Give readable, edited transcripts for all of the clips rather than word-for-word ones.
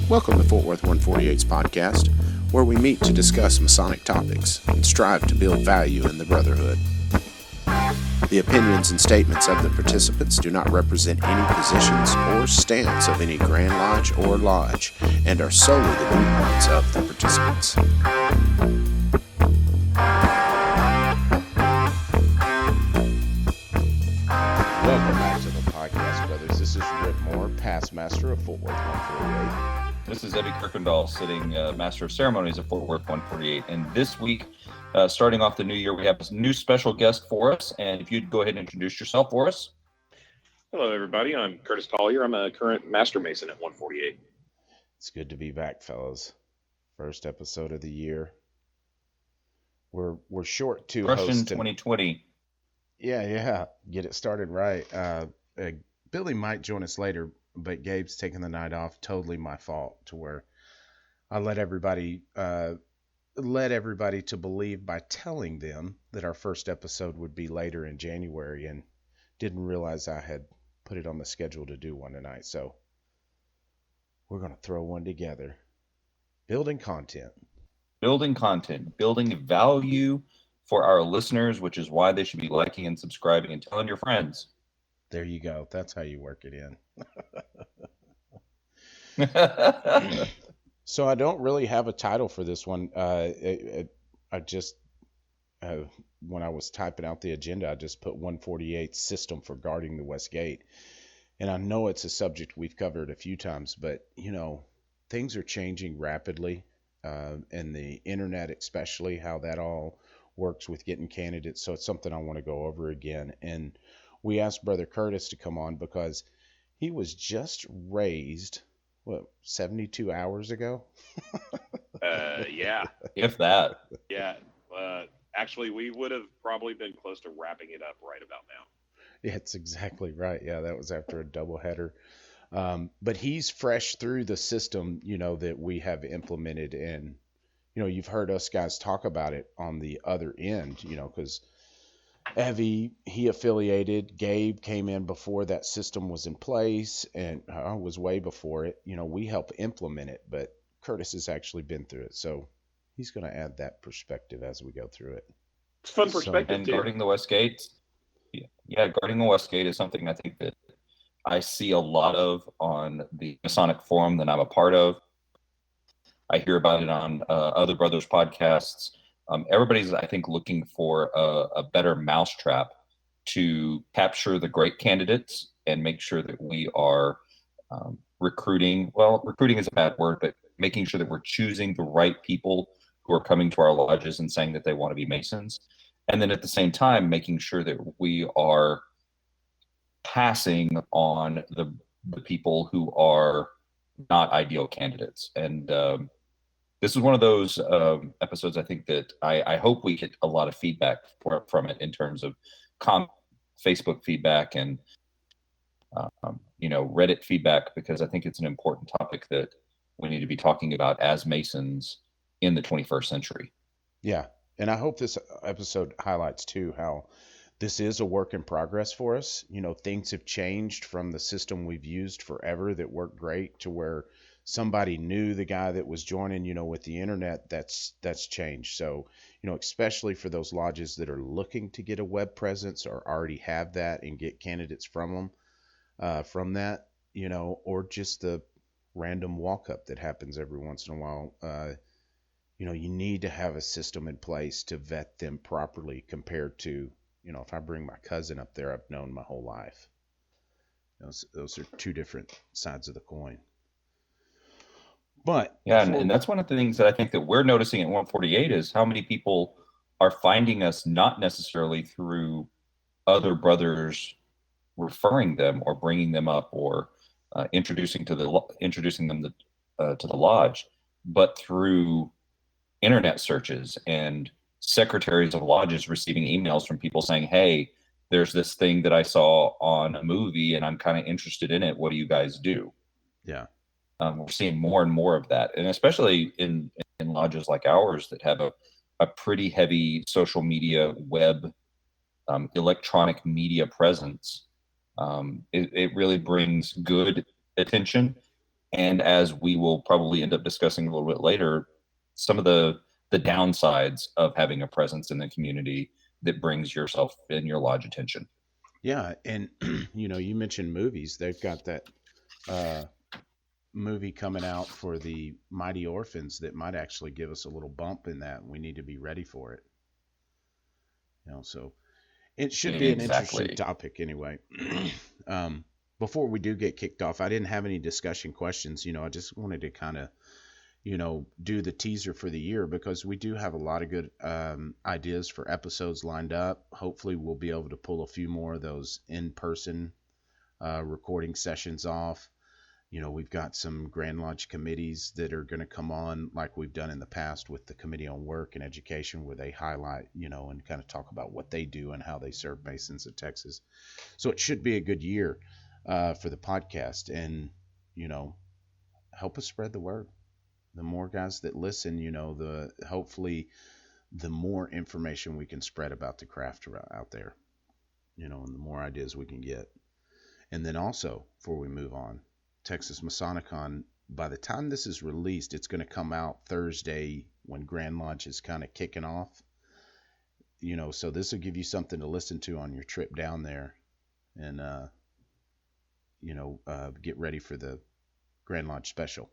Welcome to Fort Worth 148's podcast, where we meet to discuss Masonic topics and strive to build value in the Brotherhood. The opinions and statements of the participants do not represent any positions or stance of any Grand Lodge or Lodge and are solely the viewpoints of the participants. Welcome back to the podcast, brothers. This is Rick Moore, past master of Fort Worth 148. This is Eddie Kirkendall, sitting Master of Ceremonies at Fort Worth 148. And this week, starting off the new year, we have a new special guest for us. And if you'd go ahead and introduce yourself for us. Hello, everybody. I'm Curtis Collier. I'm a current Master Mason at 148. It's good to be back, fellas. First episode of the year. We're short to Russian host 2020. Yeah. Get it started right. Billy might join us later, but Gabe's taking the night off. Totally my fault, to where I led everybody to believe by telling them that our first episode would be later in January, and didn't realize I had put it on the schedule to do one tonight. So we're going to throw one together. Building content, building value for our listeners, which is why they should be liking and subscribing and telling your friends. There you go. That's how you work it in. So I don't really have a title for this one. I just, when I was typing out the agenda, I just put 148 system for guarding the West Gate. And I know it's a subject we've covered a few times, but, things are changing rapidly. And the internet, especially, how that all works with getting candidates. So it's something I want to go over again. And we asked Brother Curtis to come on because he was just raised, 72 hours ago? Yeah. If that. Yeah. Actually, we would have probably been close to wrapping it up right about now. Yeah, it's exactly right. Yeah, that was after a doubleheader. But he's fresh through the system, that we have implemented. And, you've heard us guys talk about it on the other end, because Evie, he affiliated. Gabe came in before that system was in place, and was way before it. We help implement it, but Curtis has actually been through it. So he's going to add that perspective as we go through it. It's fun perspective, And too. guarding the West Gate. Yeah, guarding the West Gate is something I think that I see a lot of on the Masonic forum that I'm a part of. I hear about it on other brothers' podcasts. Everybody's, I think, looking for a better mousetrap to capture the great candidates and make sure that we are recruiting. Well, recruiting is a bad word, but making sure that we're choosing the right people who are coming to our lodges and saying that they want to be Masons. And then at the same time, making sure that we are passing on the people who are not ideal candidates. And this is one of those episodes, I think, that I hope we get a lot of feedback from it in terms of Facebook feedback and Reddit feedback, because I think it's an important topic that we need to be talking about as Masons in the 21st century. Yeah. And I hope this episode highlights too how this is a work in progress for us. Things have changed from the system we've used forever that worked great to where somebody knew the guy that was joining, with the internet. That's changed. So, especially for those lodges that are looking to get a web presence or already have that and get candidates from them, from that, or just the random walk up that happens every once in a while. You need to have a system in place to vet them properly compared to, if I bring my cousin up there, I've known my whole life. Those are two different sides of the coin. But yeah, and that's one of the things that I think that we're noticing at 148 is how many people are finding us not necessarily through other brothers referring them or bringing them up or introducing them to the lodge, but through internet searches and secretaries of lodges receiving emails from people saying, hey, there's this thing that I saw on a movie and I'm kind of interested in it. What do you guys do? Yeah. We're seeing more and more of that. And especially in lodges like ours that have a a pretty heavy social media, web, electronic media presence, it really brings good attention. And as we will probably end up discussing a little bit later, some of the downsides of having a presence in the community that brings yourself and your lodge attention. Yeah, and you mentioned movies. They've got that movie coming out for the Mighty Orphans that might actually give us a little bump in that. We need to be ready for it. So it should be an interesting Exactly. topic anyway. Before we do get kicked off, I didn't have any discussion questions. I just wanted to kind of, do the teaser for the year because we do have a lot of good ideas for episodes lined up. Hopefully, we'll be able to pull a few more of those in-person recording sessions off. We've got some Grand Lodge committees that are going to come on like we've done in the past with the Committee on Work and Education, where they highlight, and kind of talk about what they do and how they serve Masons of Texas. So it should be a good year for the podcast, and, help us spread the word. The more guys that listen, hopefully the more information we can spread about the craft out there, and the more ideas we can get. And then also, before we move on, Texas Masonicon, by the time this is released, it's going to come out Thursday when Grand Lodge is kind of kicking off. So this will give you something to listen to on your trip down there, and get ready for the Grand Lodge special,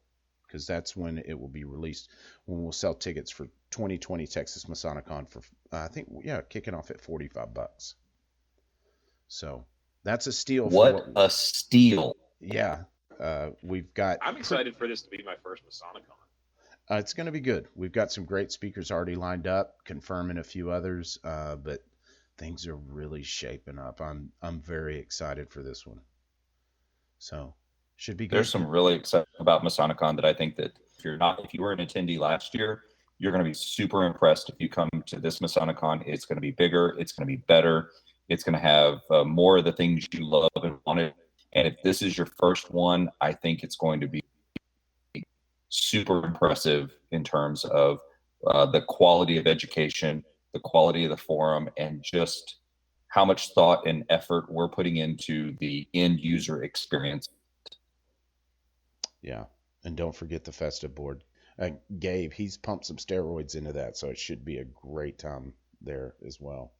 because that's when it will be released, when we'll sell tickets for 2020 Texas Masonicon for kicking off at $45. So that's a steal. A steal. Yeah. We've got. I'm excited for this to be my first Masonicon. It's going to be good. We've got some great speakers already lined up, confirming a few others, but things are really shaping up. I'm very excited for this one. So should be good. There's some really exciting about Masonicon that I think that if you were an attendee last year, you're going to be super impressed if you come to this Masonicon. It's going to be bigger. It's going to be better. It's going to have more of the things you love and wanted. And if this is your first one, I think it's going to be super impressive in terms of the quality of education, the quality of the forum, and just how much thought and effort we're putting into the end user experience. Yeah. And don't forget the festive board. Gabe, he's pumped some steroids into that, so it should be a great time there as well.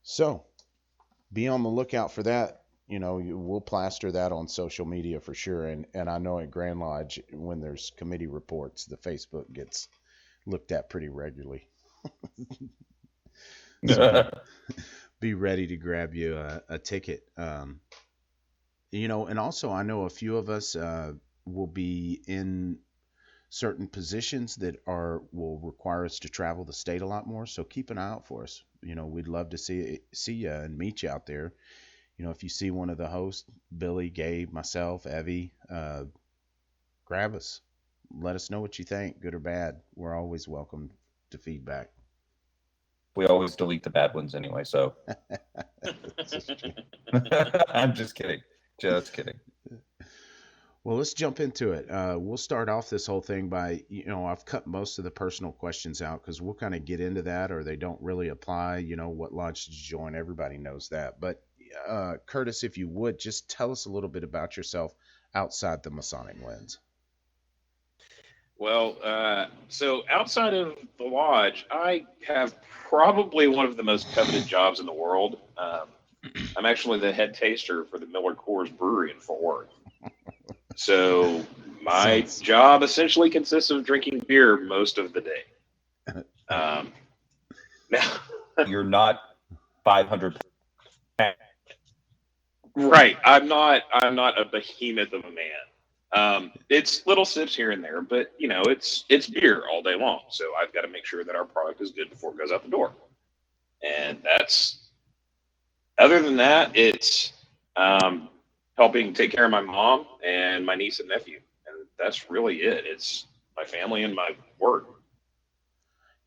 So be on the lookout for that. We'll plaster that on social media for sure. And I know at Grand Lodge, when there's committee reports, the Facebook gets looked at pretty regularly. So be ready to grab you a ticket. And also I know a few of us will be in certain positions that will require us to travel the state a lot more. So keep an eye out for us. We'd love to see you and meet you out there. If you see one of the hosts, Billy, Gabe, myself, Evie, grab us. Let us know what you think, good or bad. We're always welcome to feedback. We always delete the bad ones anyway, so. I'm just kidding. Just kidding. Well, let's jump into it. We'll start off this whole thing by, I've cut most of the personal questions out because we'll kind of get into that, or they don't really apply. What lodge did you join? Everybody knows that. But Curtis, if you would, just tell us a little bit about yourself outside the Masonic lens. Well, so outside of the lodge, I have probably one of the most coveted jobs in the world. I'm actually the head taster for the Miller Coors Brewery in Fort Worth. So my job essentially consists of drinking beer most of the day. Now, you're not 500 pounds. Right. I'm not a behemoth of a man. It's little sips here and there, but it's beer all day long. So I've got to make sure that our product is good before it goes out the door. And other than that, it's helping take care of my mom and my niece and nephew. And that's really it. It's my family and my work.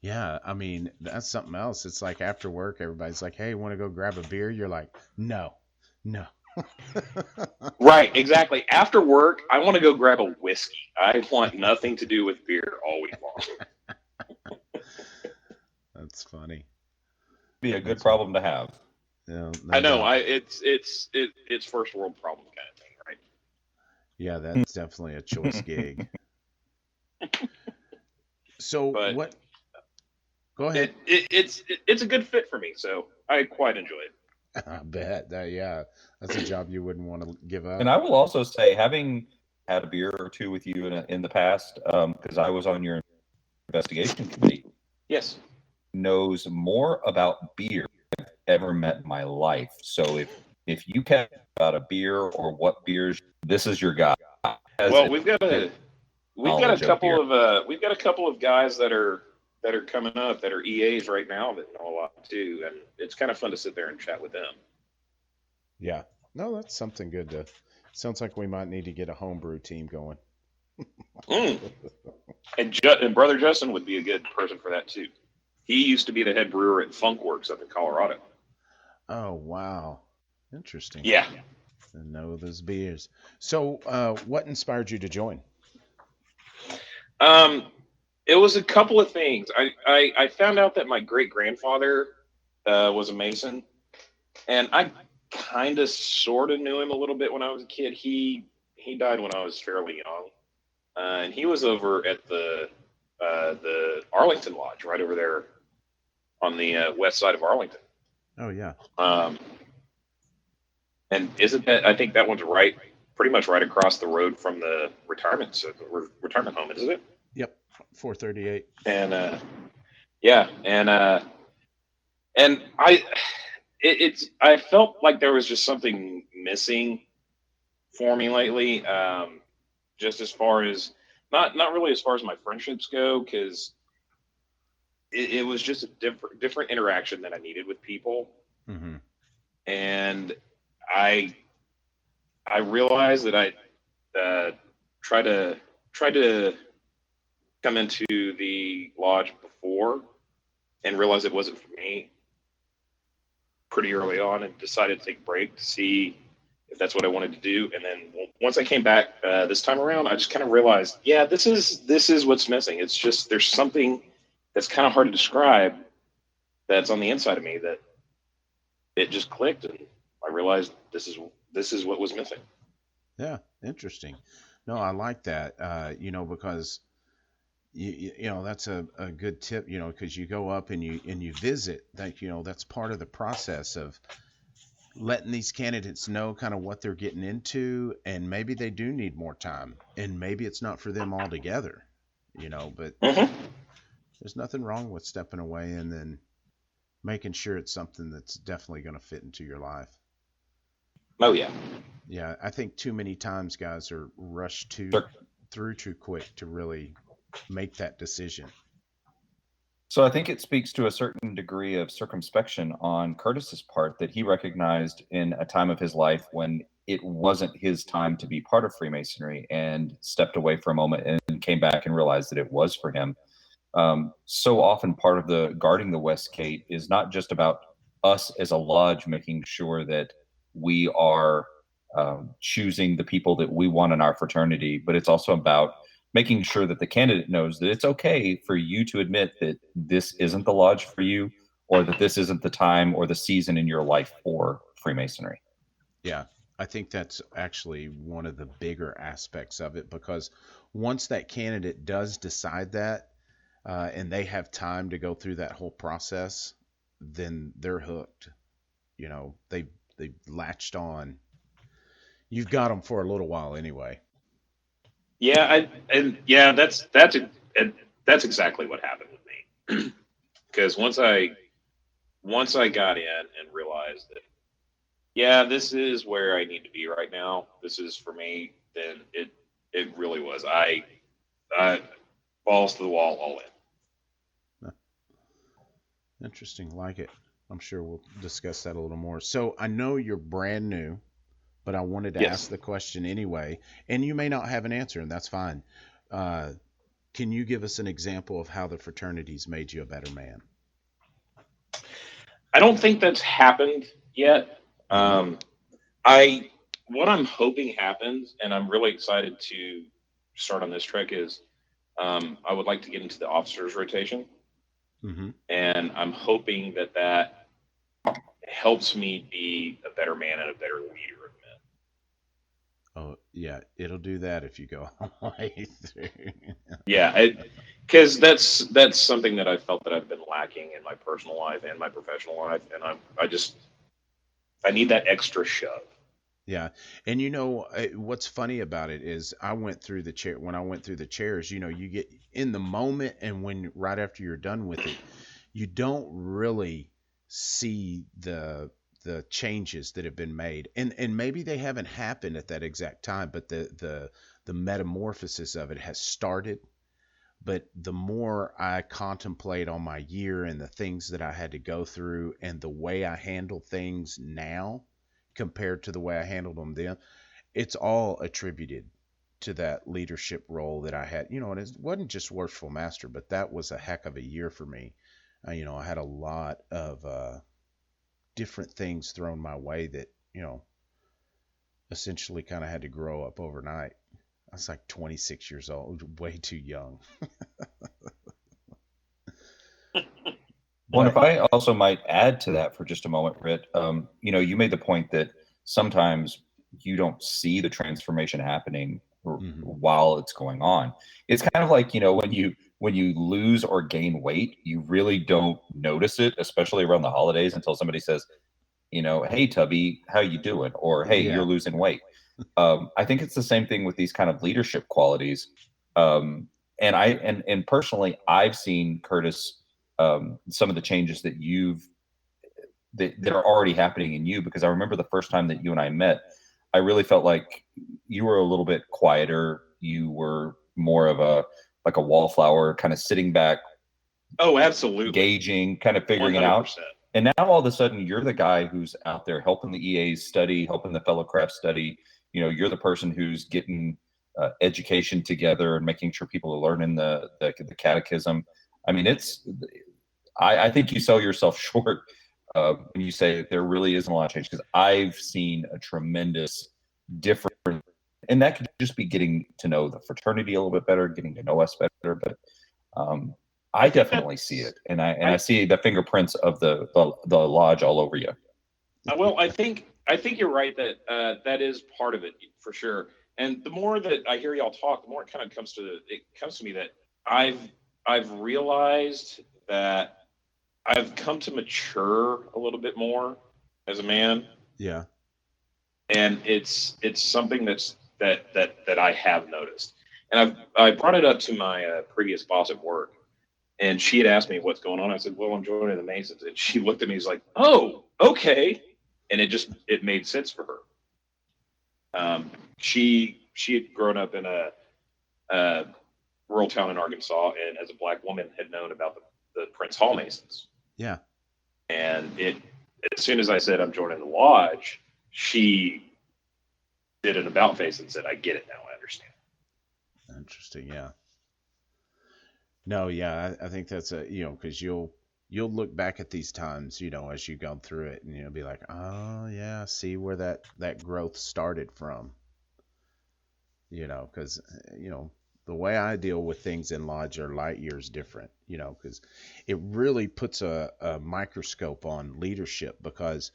Yeah, I mean, that's something else. It's like after work, everybody's like, hey, want to go grab a beer? You're like, no. Right, exactly. After work, I want to go grab a whiskey. I want nothing to do with beer all week long. That's funny. Be a good problem to have. No I know. doubt. It's first world problem kind of thing, right? Yeah, that's definitely a choice gig. So But what? Go ahead. it's a good fit for me, so I quite enjoy it. I bet that. Yeah, that's a job you wouldn't want to give And up. I will also say, having had a beer or two with you in the past, because I was on your investigation committee, Yes. knows more about beer than I've ever met in my life. So if you care about a beer or what beers, this is your guy. Well, we've got a Knowledge of beer. we've got a couple of guys that are coming up that are EAs right now that know a lot too, and it's kind of fun to sit there and chat with them. Yeah. No, that's something good to. Sounds like we might need to get a homebrew team going. Mm. And Brother Justin would be a good person for that too. He used to be the head brewer at Funkworks up in Colorado. Oh wow, interesting. Yeah. I know those beers. So, what inspired you to join? It was a couple of things. I found out that my great grandfather was a Mason, and I kind of sort of knew him a little bit when I was a kid. He died when I was fairly young, and he was over at the Arlington Lodge right over there on the west side of Arlington. Oh yeah. And isn't that? I think that one's pretty much right across the road from the retirement home, isn't it? Yep. 438. And yeah, and I felt like there was just something missing for me lately. Just as far as not really as far as my friendships go, because it was just a different interaction that I needed with people, Mm-hmm. and I realized that I tried to come into the lodge before and realized it wasn't for me pretty early on, and decided to take a break to see if that's what I wanted to do. And then once I came back this time around, I just kind of realized, yeah, this is what's missing. It's just there's something that's kind of hard to describe that's on the inside of me that it just clicked, and I realized this is what was missing. Yeah, interesting. No, I like that. Because that's a good tip. Because you go up and you visit. That that's part of the process of letting these candidates know kind of what they're getting into, and maybe they do need more time, and maybe it's not for them altogether. But Mm-hmm. there's nothing wrong with stepping away and then making sure it's something that's definitely going to fit into your life. Oh yeah. Yeah, I think too many times guys are rushed through too quick to really make that decision. So I think it speaks to a certain degree of circumspection on Curtis's part that he recognized in a time of his life when it wasn't his time to be part of Freemasonry, and stepped away for a moment and came back and realized that it was for him. So often part of the guarding the West Gate is not just about us as a lodge making sure that we are choosing the people that we want in our fraternity, but it's also about making sure that the candidate knows that it's okay for you to admit that this isn't the lodge for you, or that this isn't the time or the season in your life for Freemasonry. Yeah, I think that's actually one of the bigger aspects of it, because once that candidate does decide that, and they have time to go through that whole process, then they're hooked. They latched on. You've got them for a little while anyway. Yeah, that's exactly what happened with me. Because once I got in and realized that, yeah, this is where I need to be right now. This is for me. Then it really was. I balls to the wall, all in. Interesting, like it. I'm sure we'll discuss that a little more. So I know you're brand new, but I wanted to ask Yes. the question anyway, and you may not have an answer, and that's fine. Can you give us an example of how the fraternities made you a better man? I don't think that's happened yet. What I'm hoping happens, and I'm really excited to start on this trek, is I would like to get into the officers rotation. Mm-hmm. And I'm hoping that that helps me be a better man and a better leader of men. Oh, yeah, it'll do that if you go all the way through. Yeah, because that's something that I felt that I've been lacking in my personal life and my professional life, and I need that extra shove. Yeah. And what's funny about it is I went through the chair when I went through the chairs, you get in the moment and when right after you're done with it, you don't really see the changes that have been made. And maybe they haven't happened at that exact time, but the metamorphosis of it has started. But the more I contemplate on my year and the things that I had to go through and the way I handle things now compared to the way I handled them then, it's all attributed to that leadership role that I had. And it wasn't just worshipful master, but that was a heck of a year for me. I had a lot of different things thrown my way that, essentially kind of had to grow up overnight. I was like 26 years old, way too young. Well, and if But I also might add to that for just a moment, Britt, you made the point that sometimes you don't see the transformation happening mhm. while it's going on. It's kind of like, when you lose or gain weight, you really don't notice it, especially around the holidays, until somebody says, hey, Tubby, how you doing? Or, hey, you're Yeah. losing weight. I think it's the same thing with these kind of leadership qualities. And personally, I've seen Curtis, some of the changes that are already happening in you, because I remember the first time that you and I met, I really felt like you were a little bit quieter. You were more of a like a wallflower, kind of sitting back, Oh, absolutely, gauging, kind of figuring it out. 100%. And now all of a sudden, you're the guy who's out there helping the EAs study, helping the fellow craft study. You're the person who's getting education together and making sure people are learning the catechism. I mean, I think you sell yourself short when you say there really isn't a lot of change, because I've seen a tremendous difference, and that could just be getting to know the fraternity a little bit better, getting to know us better. But um, I I think definitely see that's it, and I I see the fingerprints of the lodge all over you. well, I think you're right that that is part of it for sure. And the more that I hear y'all talk, the more it kind of comes to me that I've I've realized that I've come to mature a little bit more as a man, Yeah. and it's something that I have noticed. And I brought it up to my previous boss at work, and she had asked me what's going on. I said, "Well, I'm joining the Masons," and she looked at me. She's like, "Oh, okay," and it made sense for her. She had grown up in a rural town in Arkansas, and as a black woman, had known about the Prince Hall Masons. Yeah. And as soon as I said I'm joining the lodge, she did an about face and said, "I get it now. I understand." Interesting. Yeah. No, yeah, I think that's because you'll look back at these times, as you've gone through it, and you'll be like, oh yeah, I see where that growth started from, because the way I deal with things in lodge are light years different, because it really puts a microscope on leadership because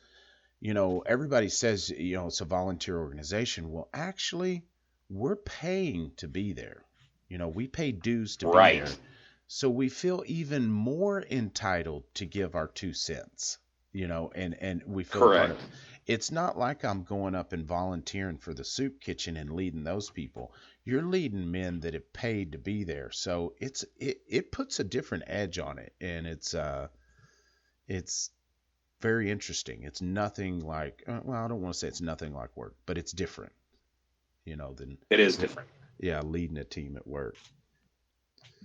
everybody says it's a volunteer organization. Well, actually, we're paying to be there. We pay dues to be there. Right. So we feel even more entitled to give our 2 cents, and we feel a part of Correct. it. It's not like I'm going up and volunteering for the soup kitchen and leading those people. You're leading men that have paid to be there. So it puts a different edge on it, and it's very interesting. It's nothing like well, I don't want to say it's nothing like work, but it's different, than It is different. yeah, leading a team at work.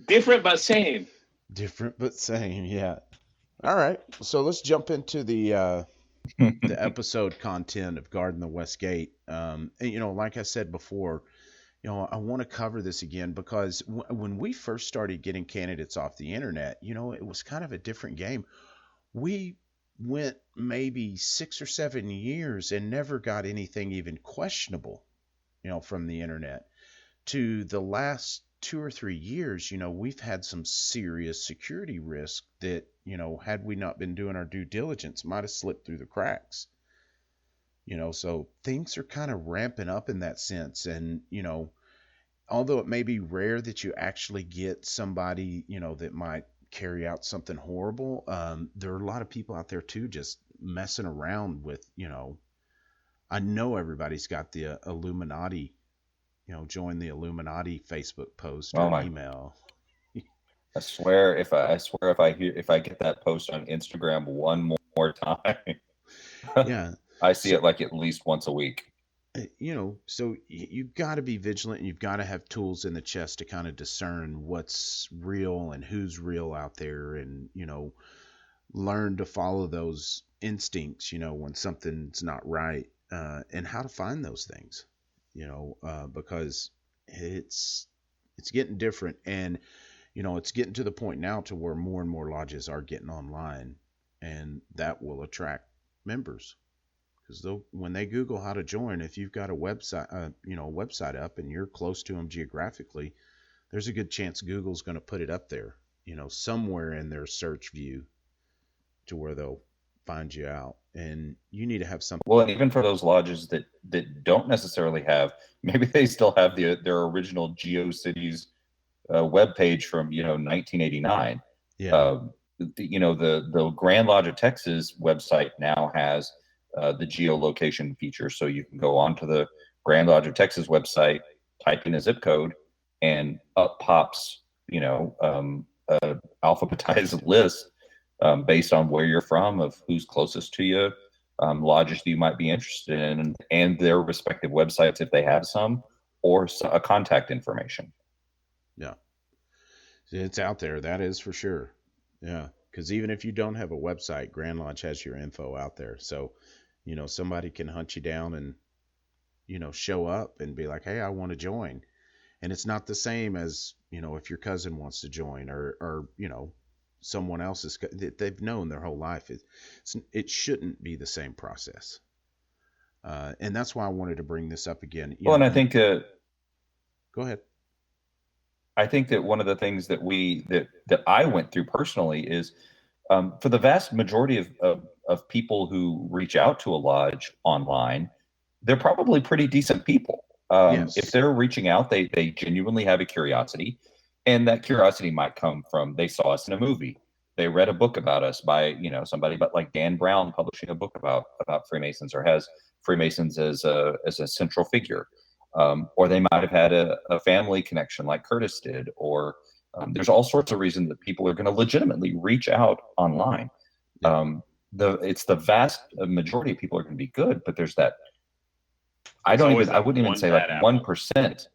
Different but same. Different but same, yeah. All right, so let's jump into the episode content of Guarding the West Gate. And, like I said before, I want to cover this again because when we first started getting candidates off the internet, it was kind of a different game. We went maybe 6 or 7 years and never got anything even questionable, from the internet to the last 2 or 3 years, we've had some serious security risk that, had we not been doing our due diligence, might have slipped through the cracks. So things are kind of ramping up in that sense. And, although it may be rare that you actually get somebody, that might carry out something horrible, there are a lot of people out there too just messing around with, I know everybody's got the Illuminati, join the Illuminati Facebook post Oh or my! email. I swear, if I get that post on Instagram one more time, Yeah. I see So, it like at least once a week. so you've got to be vigilant, and you've got to have tools in the chest to kind of discern what's real and who's real out there, and, learn to follow those instincts, when something's not right, and how to find those things, because it's getting different. And, it's getting to the point now to where more and more lodges are getting online, and that will attract members. Because when they Google how to join, if you've got a website up and you're close to them geographically, there's a good chance Google's going to put it up there, somewhere in their search view, to where they'll find you out. And you need to have something. Well, and even for those lodges that don't necessarily have, maybe they still have their original GeoCities webpage from 1989. Yeah. The Grand Lodge of Texas website now has the geolocation feature, so you can go onto the Grand Lodge of Texas website, type in a zip code, and up pops alphabetized list based on where you're from, of who's closest to you, lodges you might be interested in, and their respective websites if they have some, or a contact information. Yeah. It's out there. That is for sure. Yeah. Because even if you don't have a website, Grand Lodge has your info out there. So, somebody can hunt you down and, show up and be like, hey, I want to join. And it's not the same as, if your cousin wants to join, or someone else's that they've known their whole life. It shouldn't be the same process. And that's why I wanted to bring this up again. And I think go ahead. I think that one of the things that I went through personally is, for the vast majority of people who reach out to a lodge online, they're probably pretty decent people. Yes. If they're reaching out, they genuinely have a curiosity, and that curiosity might come from they saw us in a movie, they read a book about us by somebody, but like Dan Brown publishing a book about Freemasons, or has Freemasons as a central figure. Or they might have had a family connection like Curtis did, or there's all sorts of reasons that people are going to legitimately reach out online. Yeah. It's the vast majority of people are going to be good, but there's that. I wouldn't even say like 1%.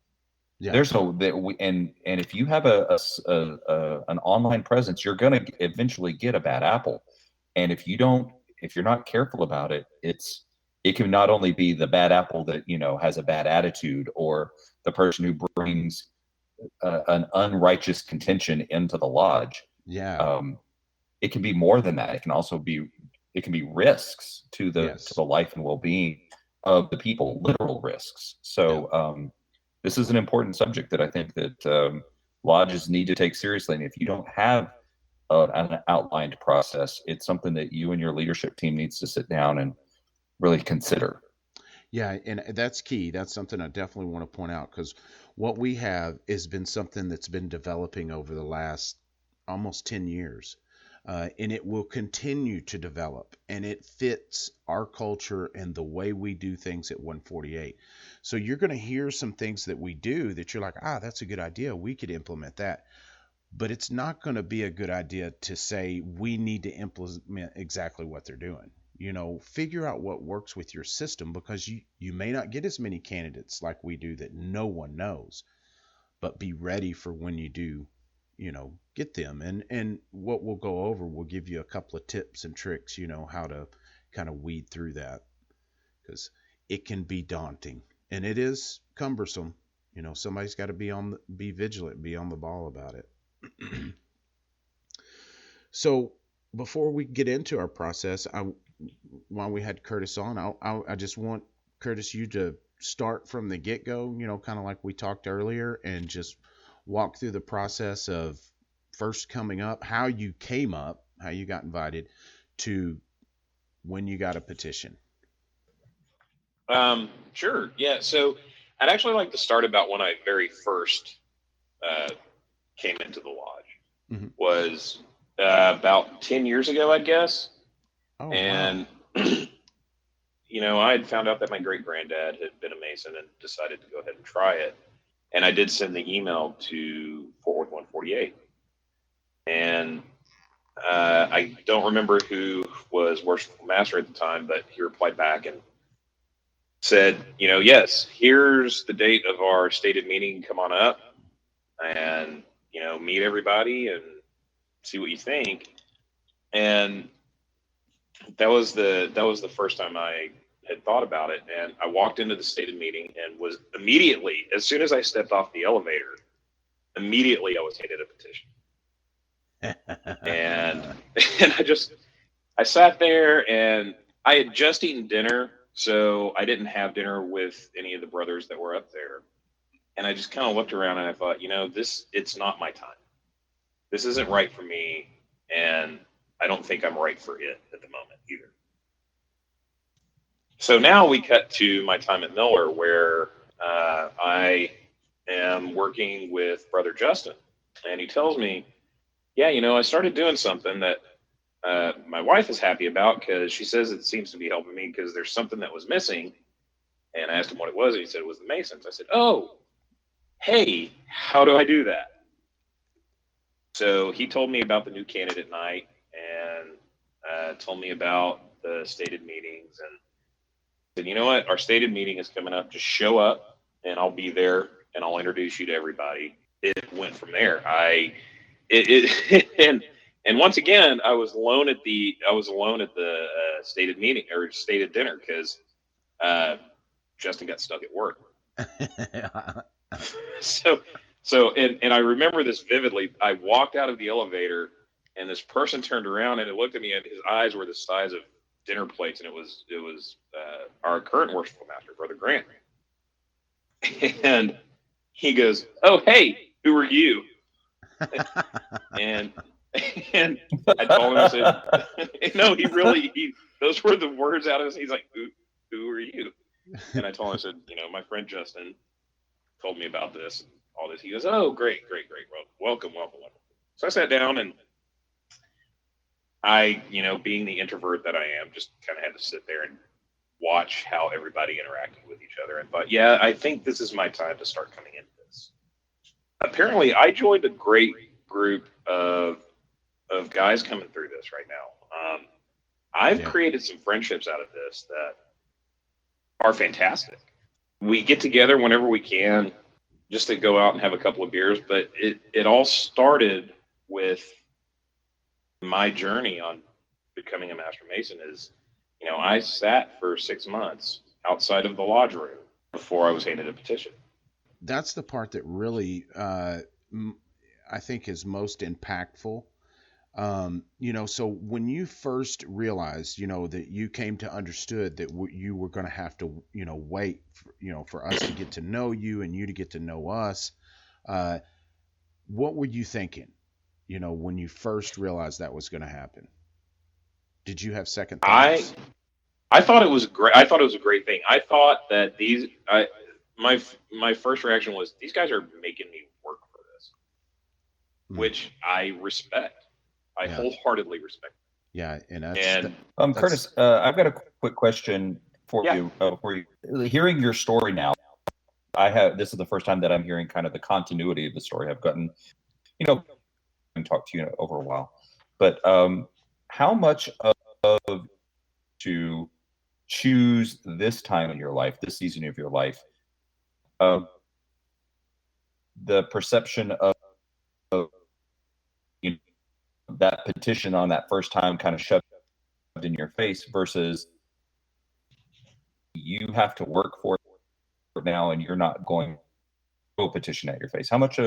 Yeah. There's and if you have an online presence, you're going to eventually get a bad apple. And if you're not careful about it, it can not only be the bad apple that has a bad attitude, or the person who brings an unrighteous contention into the lodge. Yeah. It can be more than that. It can be risks to the life and well-being of the people, literal risks. So this is an important subject that I think that lodges need to take seriously. And if you don't have an outlined process, it's something that you and your leadership team needs to sit down and really consider. Yeah, and that's key. That's something I definitely want to point out, because what we have has been something that's been developing over the last almost 10 years. And it will continue to develop, and it fits our culture and the way we do things at 148. So you're going to hear some things that we do that you're like, that's a good idea, we could implement that. But it's not going to be a good idea to say we need to implement exactly what they're doing. Figure out what works with your system, because you may not get as many candidates like we do that no one knows, but be ready for when you do get them. And what we'll go over, we'll give you a couple of tips and tricks, how to kind of weed through that, because it can be daunting and it is cumbersome. Somebody's got to be vigilant, be on the ball about it. So before we get into our process, while we had Curtis on, I just want, Curtis, you to start from the get-go, kind of like we talked earlier, and just walk through the process of first coming up, how you came up, how you got invited, to when you got a petition? Sure. Yeah. So I'd actually like to start about when I very first came into the lodge. Mhm. Was about 10 years ago, I guess. Oh, And, wow. I had found out that my great granddad had been a Mason and decided to go ahead and try it. And I did send the email to Forward 148. And I don't remember who was worshipful master at the time, but he replied back and said, yes, here's the date of our stated meeting. Come on up and, meet everybody and see what you think. And that was the first time I had thought about it. And I walked into the stated meeting and was immediately, as soon as I stepped off the elevator, immediately I was handed a petition. And I sat there and I had just eaten dinner, so I didn't have dinner with any of the brothers that were up there. And I just kind of looked around and I thought, it's not my time. This isn't right for me, and I don't think I'm right for it at the moment either. So now we cut to my time at Miller, where I am working with Brother Justin, and he tells me, yeah, I started doing something that my wife is happy about, because she says it seems to be helping me, because there's something that was missing. And I asked him what it was, and he said it was the Masons. I said, oh, hey, how do I do that? So he told me about the new candidate night and told me about the stated meetings, and said, you know what, our stated meeting is coming up. Just show up, and I'll be there, and I'll introduce you to everybody. It went from there. And once again, I was alone at the stated meeting or stated dinner, because Justin got stuck at work. And I remember this vividly. I walked out of the elevator, and this person turned around and it looked at me, and his eyes were the size of dinner plates, and it was our current worshipful master, Brother Grant. And he goes, "Oh, hey, who are you?" and I told him, I said, "No, those were the words out of his." He's like, "Who are you?" And I told him, I said, my friend Justin told me about this and all this. He goes, "Oh, great. Welcome. So I sat down, and I, being the introvert that I am, just kind of had to sit there and watch how everybody interacted with each other, and thought, yeah, I think this is my time to start coming into this. Apparently, I joined a great group of guys coming through this right now. I've created some friendships out of this that are fantastic. We get together whenever we can just to go out and have a couple of beers, but it all started with my journey on becoming a Master Mason. Is, I sat for 6 months outside of the lodge room before I was handed a petition. That's the part that really, I think, is most impactful. So when you first realized, that you came to understood that you were going to have to, wait, for us to get to know you and you to get to know us, what were you thinking, when you first realized that was going to happen? Did you have second thoughts? I thought it was great. I thought it was a great thing. I thought that my first reaction was, these guys are making me work for this, which I respect. I wholeheartily respect. Yeah, Curtis, I've got a quick question for you. For you, hearing your story now, this is the first time that I'm hearing kind of the continuity of the story. I've gotten, and talked to you over a while, but how much of to choose this time in your life, this season of your life, the perception of that petition on that first time kind of shoved in your face versus you have to work for it now and you're not going to petition at your face? How much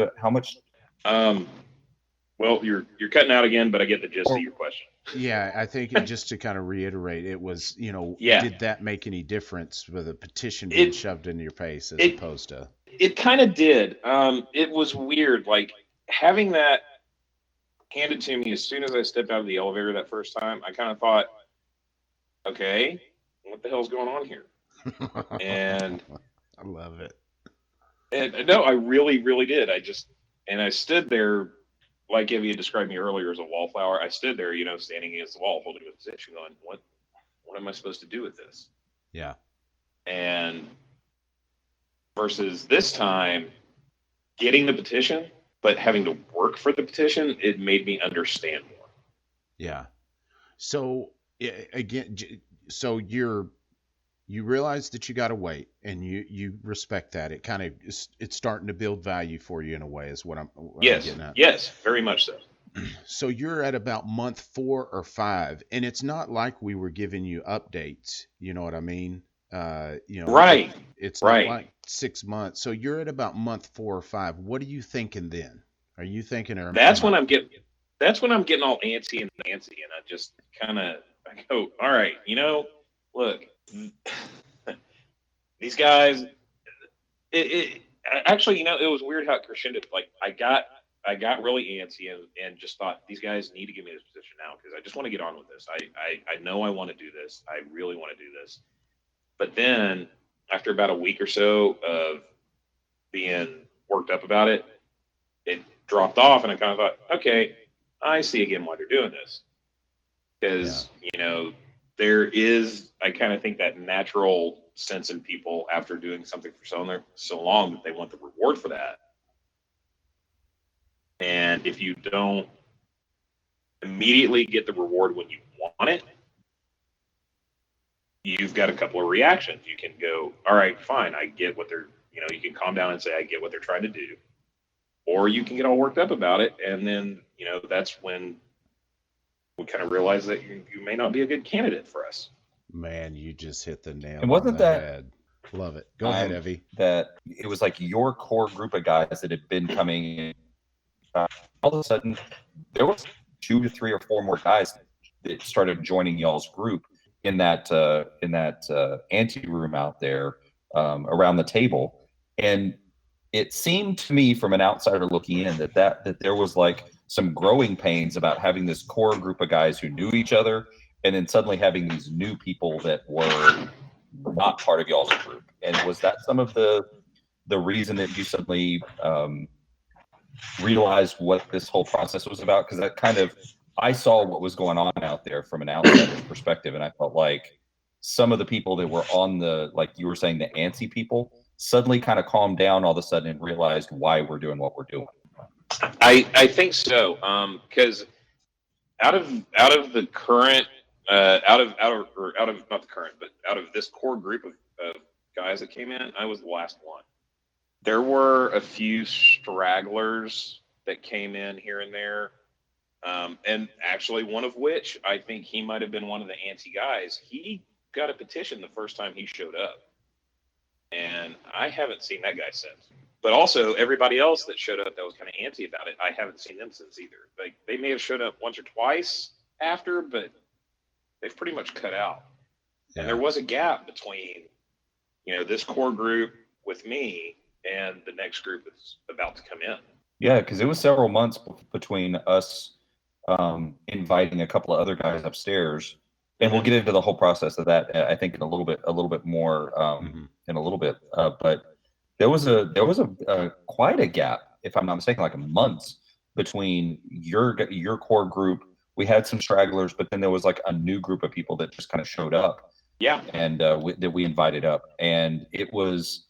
Well, you're cutting out again, but I get the gist of your question. Yeah, I think just to kind of reiterate, it was, Yeah. did that make any difference with a petition being It shoved into your face as it opposed to, it kind of did. It was weird, like having that handed to me as soon as I stepped out of the elevator that first time. I kind of thought, okay, what the hell's going on here? And I love it. no, I really, really did. I stood there like Evie had described me earlier as a wallflower. I stood there, standing against the wall, holding a position, going, what am I supposed to do with this? Yeah. And versus this time, getting the petition, but having to work for the petition, it made me understand more. Yeah. So again, so you realize that you got to wait, and you respect that. It kind of it's starting to build value for you in a way, is what I'm getting at. Yes, very much so. So you're at about month 4 or 5, and it's not like we were giving you updates. You know what I mean? Right. It's Right. not like 6 months. So you're at about month 4 or 5. What are you thinking then? Are you thinking? That's when I'm getting all antsy and fancy, and I just kind of go, all right, look, these guys. It actually, it was weird how it crescendoed. Like I got really antsy and just thought these guys need to give me this position now because I just want to get on with this. I know I want to do this. I really want to do this. But then after about a week or so of being worked up about it, it dropped off, and I kind of thought, okay, I see again why they're doing this because there is, I kind of think, that natural sense in people after doing something for so long that they want the reward for that. And if you don't immediately get the reward when you want it, you've got a couple of reactions. You can go, all right, fine, I get what they're, you can calm down and say, I get what they're trying to do. Or you can get all worked up about it. And then, that's when we kind of realize that you may not be a good candidate for us. Man, you just hit the nail And wasn't on the that head. Love it. Go ahead, Evie. That it was like your core group of guys that had been coming in. All of a sudden, there was 2 to 3 or 4 more guys that started joining y'all's group in that ante room out there around the table, and it seemed to me from an outsider looking in that there was like some growing pains about having this core group of guys who knew each other, and then suddenly having these new people that were not part of y'all's group. And was that some of the reason that you suddenly realized what this whole process was about? Because that kind of, I saw what was going on out there from an outsider's perspective, and I felt like some of the people that were on the, like you were saying, the antsy people suddenly kind of calmed down all of a sudden and realized why we're doing what we're doing. I think so, because out of the current out of not the current, but out of this core group of guys that came in, I was the last one. There were a few stragglers that came in here and there, and actually one of which I think he might have been one of the antsy guys. He got a petition the first time he showed up, and I haven't seen that guy since. But also everybody else that showed up that was kind of antsy about it, I haven't seen them since either. Like they may have showed up once or twice after, but they've pretty much cut out. Yeah. And there was a gap between, this core group with me and the next group that's about to come in. Yeah, because it was several months between us inviting a couple of other guys upstairs, and we'll get into the whole process of that. I think in a little bit more in a little bit. But there was a quite a gap, if I'm not mistaken, like a month between your core group. We had some stragglers, but then there was like a new group of people that just kind of showed up. Yeah, and that we invited up, and it was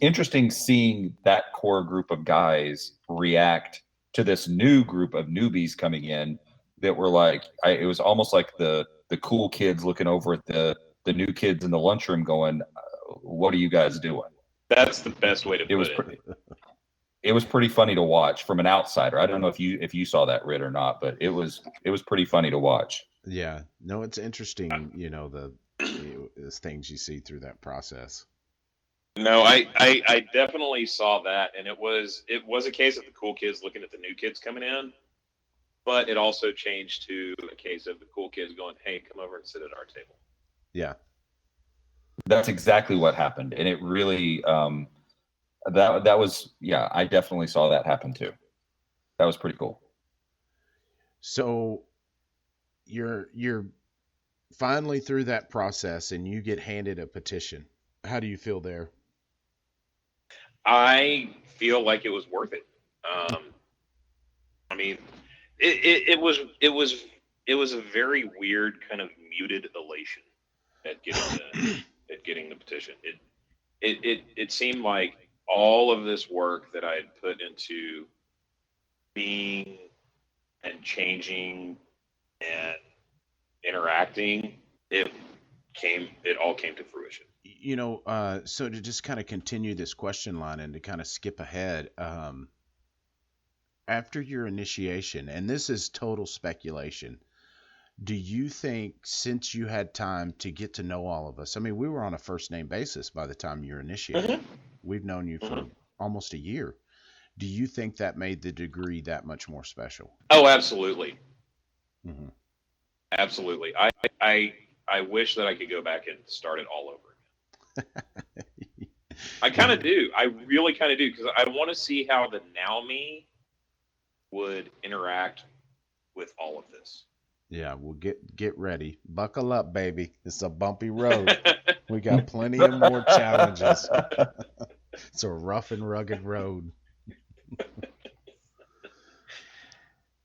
interesting seeing that core group of guys react to this new group of newbies coming in that were like, it was almost like the cool kids looking over at the new kids in the lunchroom going, what are you guys doing? That's the best way to put it. It was pretty funny to watch from an outsider. I don't know if you saw that, Rit, or not, but it was pretty funny to watch. Yeah, no, it's interesting, the things you see through that process. No, I definitely saw that, and it was a case of the cool kids looking at the new kids coming in, But it also changed to a case of the cool kids going, "Hey, come over and sit at our table." Yeah. That's exactly what happened, and it really that was, yeah, I definitely saw that happen too. That was pretty cool. So you're finally through that process and you get handed a petition. How do you feel there? I feel like it was worth it. I mean, it was a very weird kind of muted elation at getting the petition. It seemed like all of this work that I had put into being and changing and interacting, it all came to fruition. So to just kind of continue this question line and to kind of skip ahead, after your initiation, and this is total speculation, do you think since you had time to get to know all of us, I mean, we were on a first name basis by the time you're initiated. Mm-hmm. We've known you for almost a year. Do you think that made the degree that much more special? Oh, absolutely. Mm-hmm. Absolutely. I wish that I could go back and start it all over again. I kind of do. I really kind of do, because I want to see how the now me would interact with all of this. Yeah, well, get ready. Buckle up, baby. It's a bumpy road. We got plenty of more challenges. It's a rough and rugged road.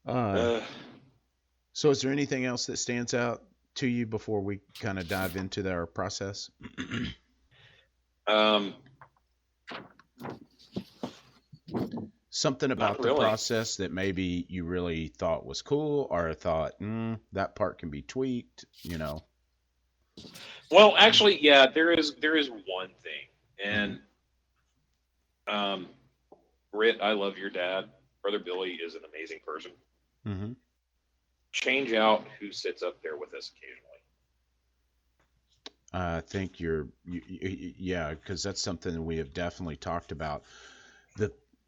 So is there anything else that stands out to you before we kind of dive into our process? Something about the process that maybe you really thought was cool, or thought that part can be tweaked, Well, actually, yeah, there is one thing, and Britt, I love your dad. Brother Billy is an amazing person. Mm-hmm. Change out who sits up there with us occasionally. I think yeah, because that's something that we have definitely talked about.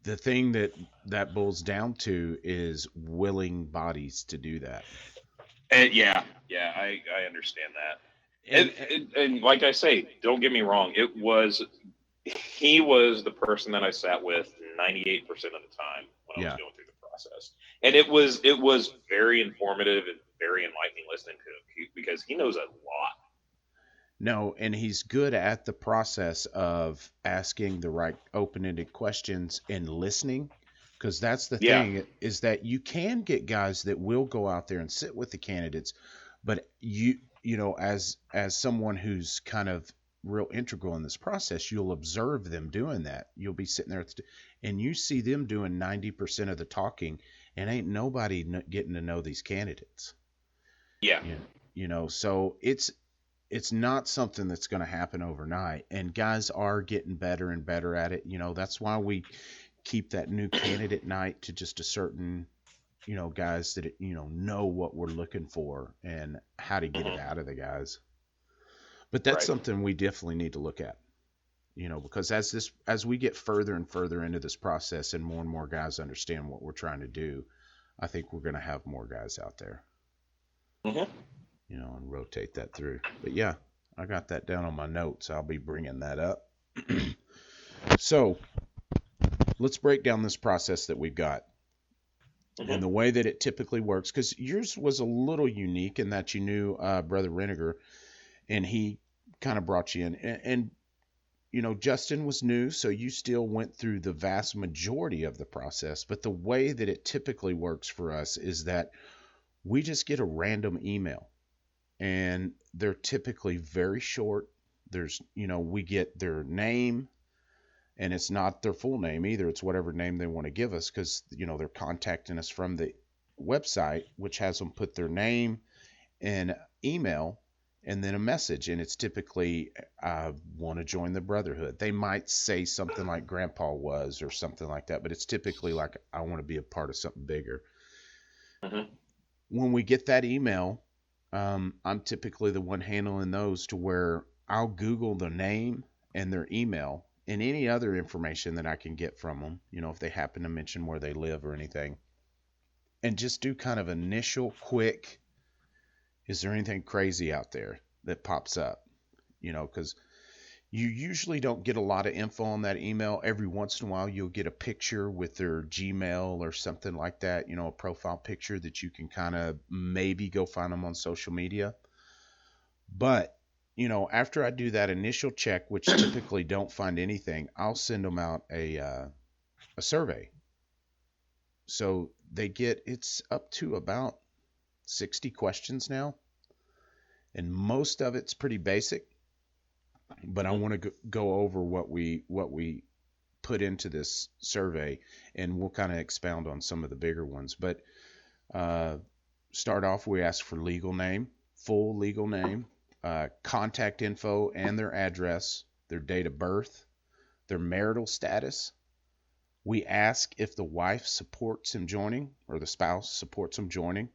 The thing that boils down to is willing bodies to do that. And yeah, I understand that. And like I say, don't get me wrong. He was the person that I sat with 98% of the time when I was going through the process. And it was very informative and very enlightening listening to him, because he knows a lot. No, and he's good at the process of asking the right open-ended questions and listening, because that's the thing, is that you can get guys that will go out there and sit with the candidates, but as someone who's kind of real integral in this process, you'll observe them doing that. You'll be sitting there and you see them doing 90% of the talking, and ain't nobody getting to know these candidates. Yeah. So it's not something that's going to happen overnight, and guys are getting better and better at it. That's why we keep that new candidate night to just a certain, guys that, know what we're looking for and how to get it out of the guys. But that's something we definitely need to look at, because as we get further and further into this process and more guys understand what we're trying to do, I think we're going to have more guys out there. Mm-hmm. And rotate that through. But yeah, I got that down on my notes. I'll be bringing that up. So let's break down this process that we've got. Mm-hmm. And the way that it typically works, because yours was a little unique in that you knew Brother Reniger, and he kind of brought you in. And Justin was new, so you still went through the vast majority of the process. But the way that it typically works for us is that we just get a random email. And they're typically very short. There's, we get their name, and it's not their full name either. It's whatever name they want to give us, because, they're contacting us from the website, which has them put their name and email and then a message. And it's typically, I want to join the brotherhood. They might say something like Grandpa was or something like that, but it's typically like, I want to be a part of something bigger. Mm-hmm. When we get that email, I'm typically the one handling those, to where I'll Google their name and their email and any other information that I can get from them, if they happen to mention where they live or anything. and just do kind of initial quick, is there anything crazy out there that pops up? Because you usually don't get a lot of info on that email. Every once in a while, you'll get a picture with their Gmail or something like that, a profile picture that you can kind of maybe go find them on social media. But, after I do that initial check, which typically don't find anything, I'll send them out a survey. So it's up to about 60 questions now. And most of it's pretty basic. But I want to go over what we put into this survey, and we'll kind of expound on some of the bigger ones. But start off, we ask for legal name, full legal name, contact info and their address, their date of birth, their marital status. We ask if the wife supports him joining, or the spouse supports him joining,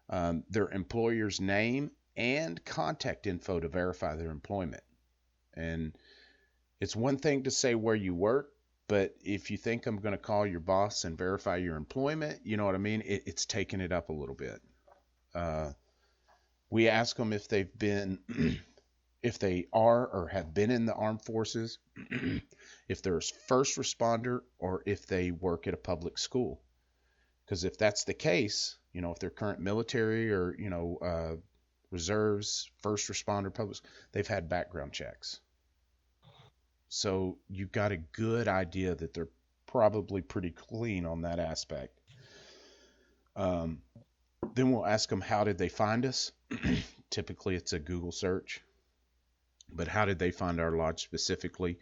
their employer's name and contact info to verify their employment. And it's one thing to say where you work, but if you think I'm going to call your boss and verify your employment, you know what I mean? It's taking it up a little bit. We ask them if they've been, if they are or have been in the armed forces, if they're a first responder, or if they work at a public school. Because if that's the case, if they're current military or, reserves, first responder, public, they've had background checks. So you've got a good idea that they're probably pretty clean on that aspect. Then we'll ask them, how did they find us? Typically it's a Google search, but how did they find our lodge specifically?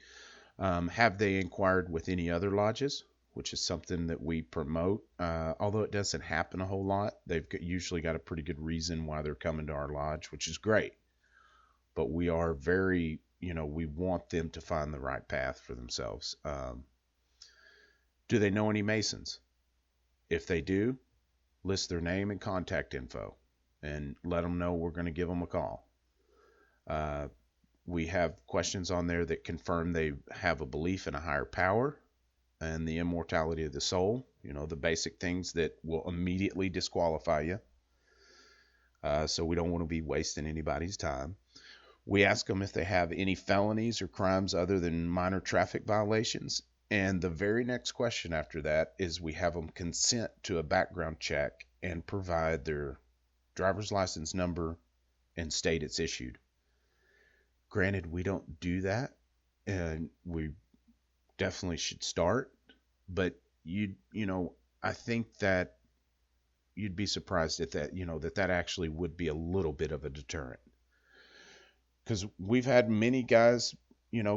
Have they inquired with any other lodges, which is something that we promote. Although it doesn't happen a whole lot, they've usually got a pretty good reason why they're coming to our lodge, which is great. But we are very, we want them to find the right path for themselves. Do they know any Masons? If they do, list their name and contact info and let them know we're going to give them a call. We have questions on there that confirm they have a belief in a higher power and the immortality of the soul, the basic things that will immediately disqualify you. So we don't want to be wasting anybody's time. We ask them if they have any felonies or crimes other than minor traffic violations. And the very next question after that is we have them consent to a background check and provide their driver's license number and state it's issued. Granted, we don't do that, and we definitely should start, but I think that you'd be surprised at that, that actually would be a little bit of a deterrent. Because we've had many guys,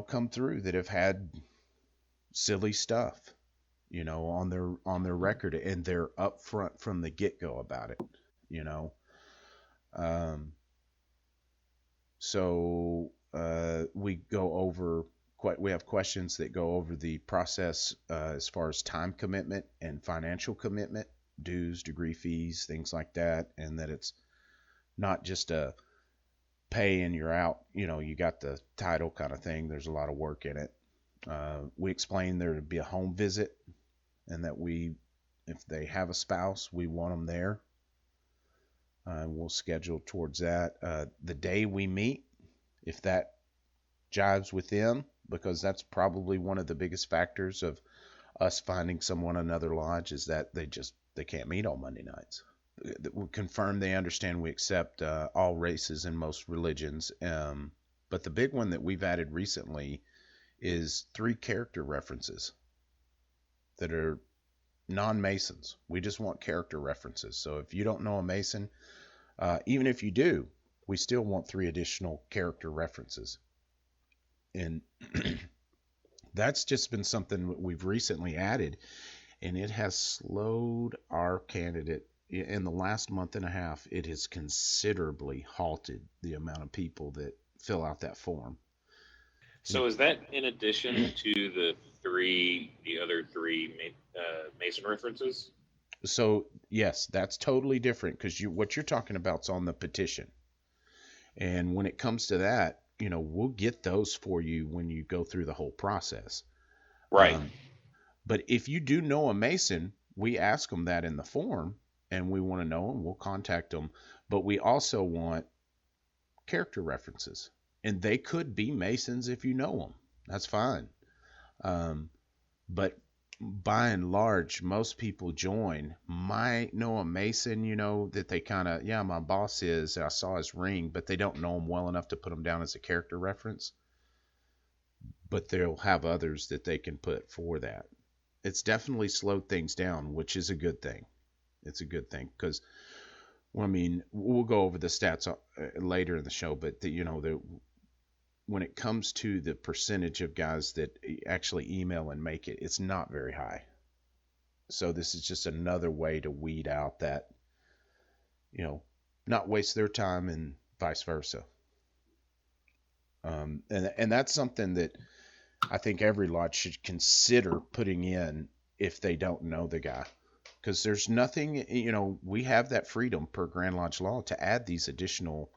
come through that have had silly stuff, on their record, and they're upfront from the get-go about it, So we go over we have questions that go over the process as far as time commitment and financial commitment, dues, degree fees, things like that, and that it's not just a pay and you're out, you got the title kind of thing. There's a lot of work in it. We explain there to be a home visit, and that if they have a spouse, we want them there. We'll schedule towards that. The day we meet, if that jives with them, because that's probably one of the biggest factors of us finding someone another lodge, is that they can't meet on Monday nights. We'll confirm they understand we accept all races and most religions. But the big one that we've added recently is 3 character references that are non-Masons. We just want character references. So if you don't know a Mason, even if you do, we still want 3 additional character references. And that's just been something we've recently added, and it has slowed our candidate. In the last month and a half, it has considerably halted the amount of people that fill out that form. So is that in addition to the other three Mason references? So yes, that's totally different, because what you're talking about is on the petition. And when it comes to that, we'll get those for you when you go through the whole process. Right. But if you do know a Mason, we ask them that in the form, and we want to know them, we'll contact them. But we also want character references, and they could be Masons if you know them. That's fine. But by and large, most people might know a Mason, that they kind of, yeah, my boss is, I saw his ring, but they don't know him well enough to put him down as a character reference. But they'll have others that they can put for that. It's definitely slowed things down, which is a good thing. It's a good thing because, well, I mean, we'll go over the stats later in the show, but when it comes to the percentage of guys that actually email and make it, it's not very high. So this is just another way to weed out that, not waste their time and vice versa. And that's something that I think every lodge should consider putting in if they don't know the guy. Because there's nothing, we have that freedom per Grand Lodge law to add these additional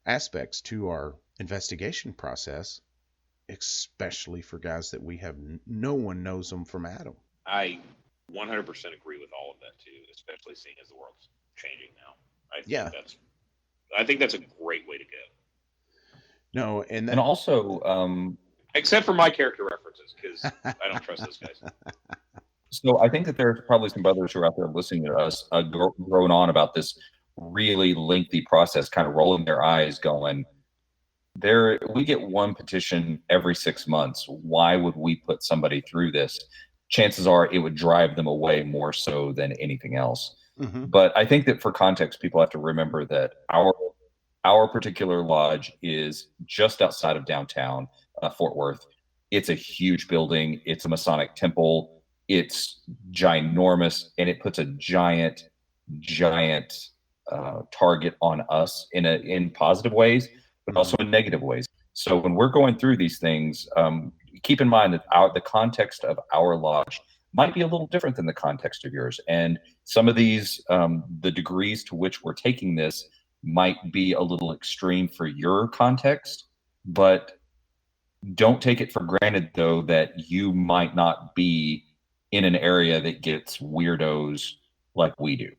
aspects to our investigation process, especially for guys that we have no one knows them from Adam. I 100% agree with all of that too, especially seeing as the world's changing now. I think that's a great way to go. No, and also, except for my character references, because I don't trust those guys. So I think that there's probably some brothers who are out there listening to us, grown on about this really lengthy process, kind of rolling their eyes, going, we get one petition every 6 months. Why would we put somebody through this? Chances are it would drive them away more so than anything else. Mm-hmm. But I think that for context, people have to remember that our particular lodge is just outside of downtown Fort Worth. It's a huge building. It's a Masonic temple. It's ginormous, and it puts a giant target on us in positive ways, but also in negative ways. So when we're going through these things, keep in mind that the context of our lodge might be a little different than the context of yours. And some of these, the degrees to which we're taking this might be a little extreme for your context, but don't take it for granted, though, that you might not be in an area that gets weirdos like we do.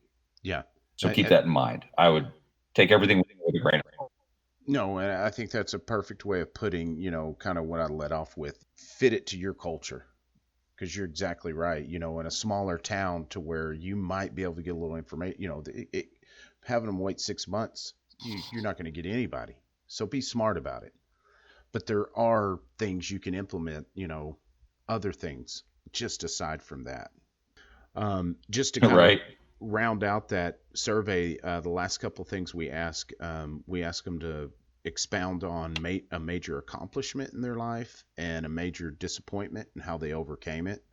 Yeah. So keep that in mind. I would take everything with a grain of salt. No, and I think that's a perfect way of putting, kind of what I led off with. Fit it to your culture. Because you're exactly right. In a smaller town to where you might be able to get a little information, having them wait 6 months, you're not going to get anybody. So be smart about it. But there are things you can implement, other things just aside from that. Just to kind of round out that survey, the last couple of things we ask them to expound on a major accomplishment in their life and a major disappointment and how they overcame it.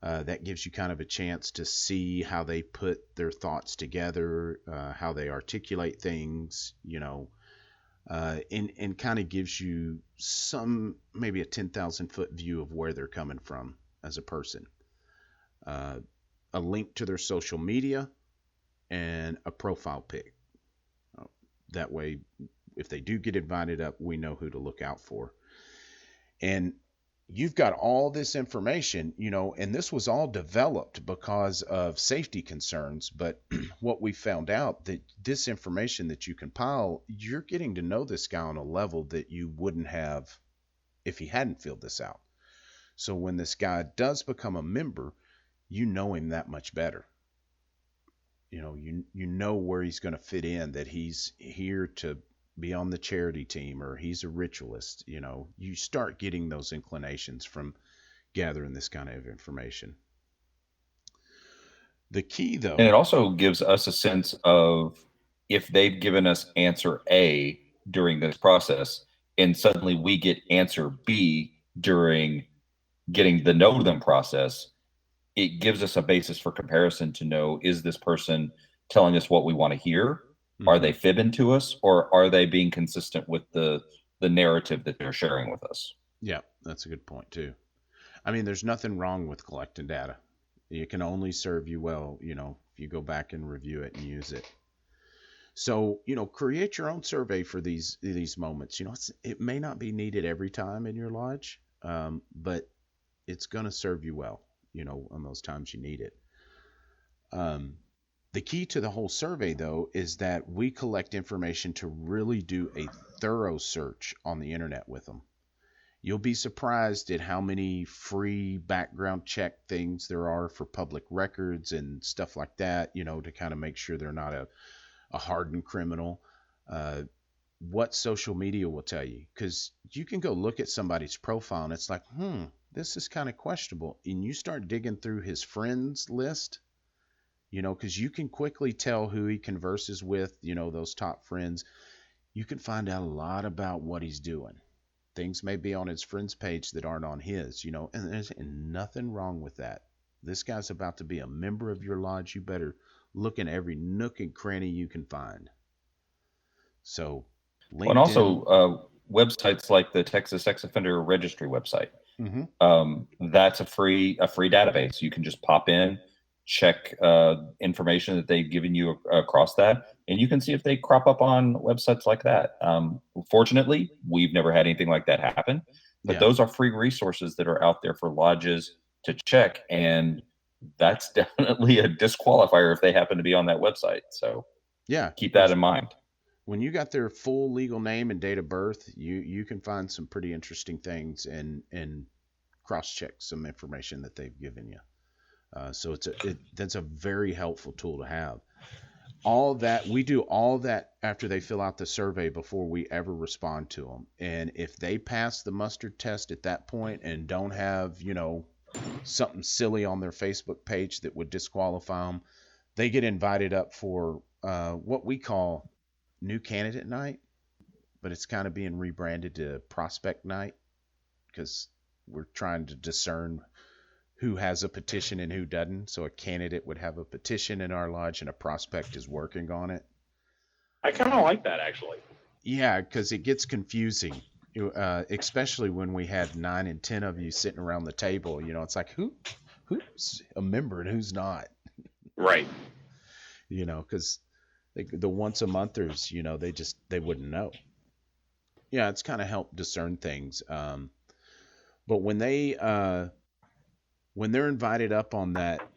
That gives you kind of a chance to see how they put their thoughts together, how they articulate things, and kind of gives you maybe a 10,000 foot view of where they're coming from as a person. A link to their social media and a profile pic. That way, if they do get invited up, we know who to look out for. And you've got all this information, and this was all developed because of safety concerns. But what we found out that this information that you compile, you're getting to know this guy on a level that you wouldn't have if he hadn't filled this out. So when this guy does become a member, you know him that much better. You know where he's going to fit in, that he's here to be on the charity team or he's a ritualist. You start getting those inclinations from gathering this kind of information. The key, though, and it also gives us a sense of if they've given us answer A during this process and suddenly we get answer B during getting the know them process, it gives us a basis for comparison to know, is this person telling us what we want to hear? Mm-hmm. Are they fibbing to us, or are they being consistent with the narrative that they're sharing with us? Yeah, that's a good point too. I mean, there's nothing wrong with collecting data. It can only serve you well, if you go back and review it and use it. So, create your own survey for these moments. It may not be needed every time in your lodge, but it's going to serve you well, on those times you need it. The key to the whole survey, though, is that we collect information to really do a thorough search on the internet with them. You'll be surprised at how many free background check things there are for public records and stuff like that, to kind of make sure they're not a hardened criminal. What social media will tell you, because you can go look at somebody's profile and it's like, this is kind of questionable. And you start digging through his friends list, because you can quickly tell who he converses with, those top friends. You can find out a lot about what he's doing. Things may be on his friends page that aren't on his, and there's nothing wrong with that. This guy's about to be a member of your lodge. You better look in every nook and cranny you can find. So LinkedIn. And also websites like the Texas Sex Offender Registry website. That's a free database. You can just pop in, check information that they've given you across that, and you can see if they crop up on websites like that. Fortunately, we've never had anything like that happen, but those are free resources that are out there for lodges to check, and that's definitely a disqualifier if they happen to be on that website. So keep that in mind. When you got their full legal name and date of birth, you can find some pretty interesting things and cross-check some information that they've given you. So that's a very helpful tool to have. We do all that after they fill out the survey before we ever respond to them. And if they pass the mustard test at that point and don't have, something silly on their Facebook page that would disqualify them, they get invited up for what we call new candidate night, but it's kind of being rebranded to prospect night because we're trying to discern who has a petition and who doesn't. So a candidate would have a petition in our lodge and a prospect is working on it. I kind of like that, actually. Yeah, because it gets confusing, especially when we had 9 and 10 of you sitting around the table. It's like who's a member and who's not. Right. Because the once a monthers, they wouldn't know. Yeah, it's kind of helped discern things. But when they're invited up on that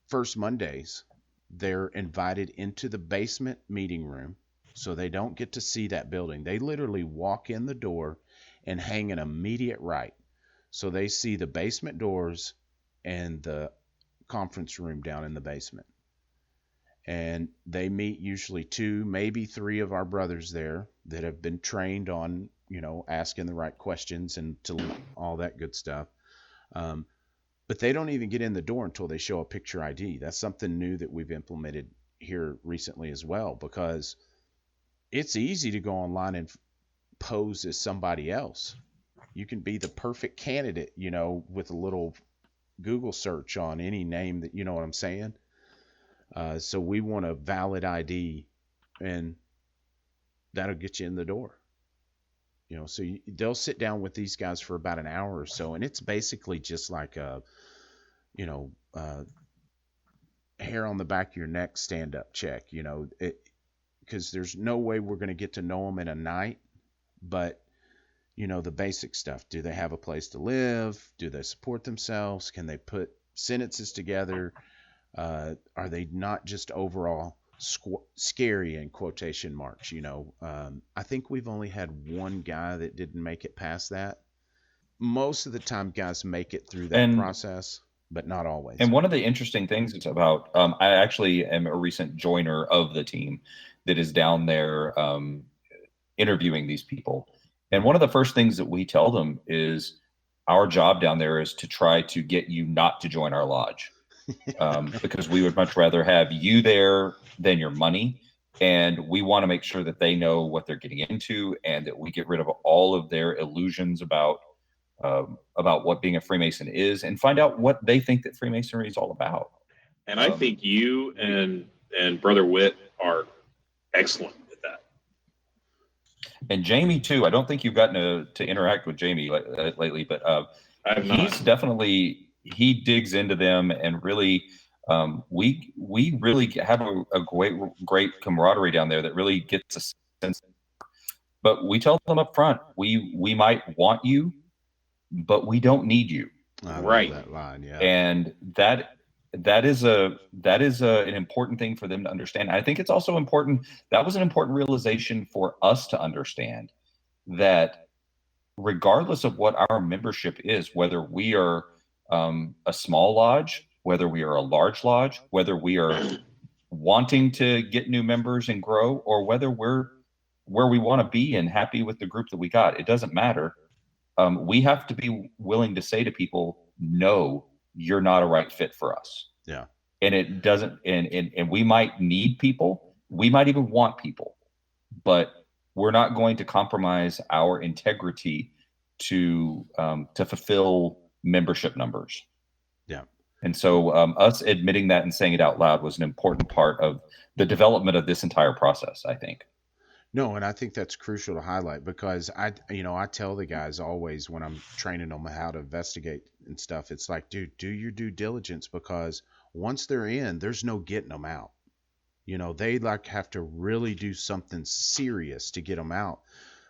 first Mondays, they're invited into the basement meeting room, so they don't get to see that building. They literally walk in the door and hang an immediate right. So they see the basement doors and the conference room down in the basement. And they meet usually 2, maybe 3 of our brothers there that have been trained on, asking the right questions and to all that good stuff. But they don't even get in the door until they show a picture ID. That's something new that we've implemented here recently as well, because it's easy to go online and pose as somebody else. You can be the perfect candidate, with a little Google search on any name that, you know what I'm saying? So we want a valid ID, and that'll get you in the door. So they'll sit down with these guys for about an hour or so, and it's basically just like a, hair on the back of your neck stand-up check. Because there's no way we're going to get to know them in a night, but the basic stuff. Do they have a place to live? Do they support themselves? Can they put sentences together? Are they not just overall scary in quotation marks? I think we've only had one guy that didn't make it past that. Most of the time guys make it through that process, but not always. And one of the interesting things is about, I actually am a recent joiner of the team that is down there interviewing these people. And one of the first things that we tell them is our job down there is to try to get you not to join our lodge. Because we would much rather have you there than your money. And we want to make sure that they know what they're getting into and that we get rid of all of their illusions about what being a Freemason is and find out what they think that Freemasonry is all about. And I think you and Brother Witt are excellent at that. And Jamie, too. I don't think you've gotten to interact with Jamie lately, but he's definitely... He digs into them, and really, we really have a great camaraderie down there that really gets a sense. But we tell them up front, we might want you, but we don't need you. I love that line, yeah. And that that is an important thing for them to understand. I think it's also important. That was an important realization for us to understand that regardless of what our membership is, whether we are a small lodge, whether we are a large lodge, whether we are wanting to get new members and grow, or whether we're where we want to be and happy with the group that we got, it doesn't matter. We have to be willing to say to people, no, you're not a right fit for us. Yeah. And it doesn't, and we might need people, we might even want people, but we're not going to compromise our integrity to fulfill membership numbers. Yeah. And so us admitting that and saying it out loud was an important part of the development of this entire process, I think. No, and I think that's crucial to highlight because I tell the guys always when I'm training them how to investigate and stuff, it's like, dude, do your due diligence because once they're in, there's no getting them out. They like have to really do something serious to get them out,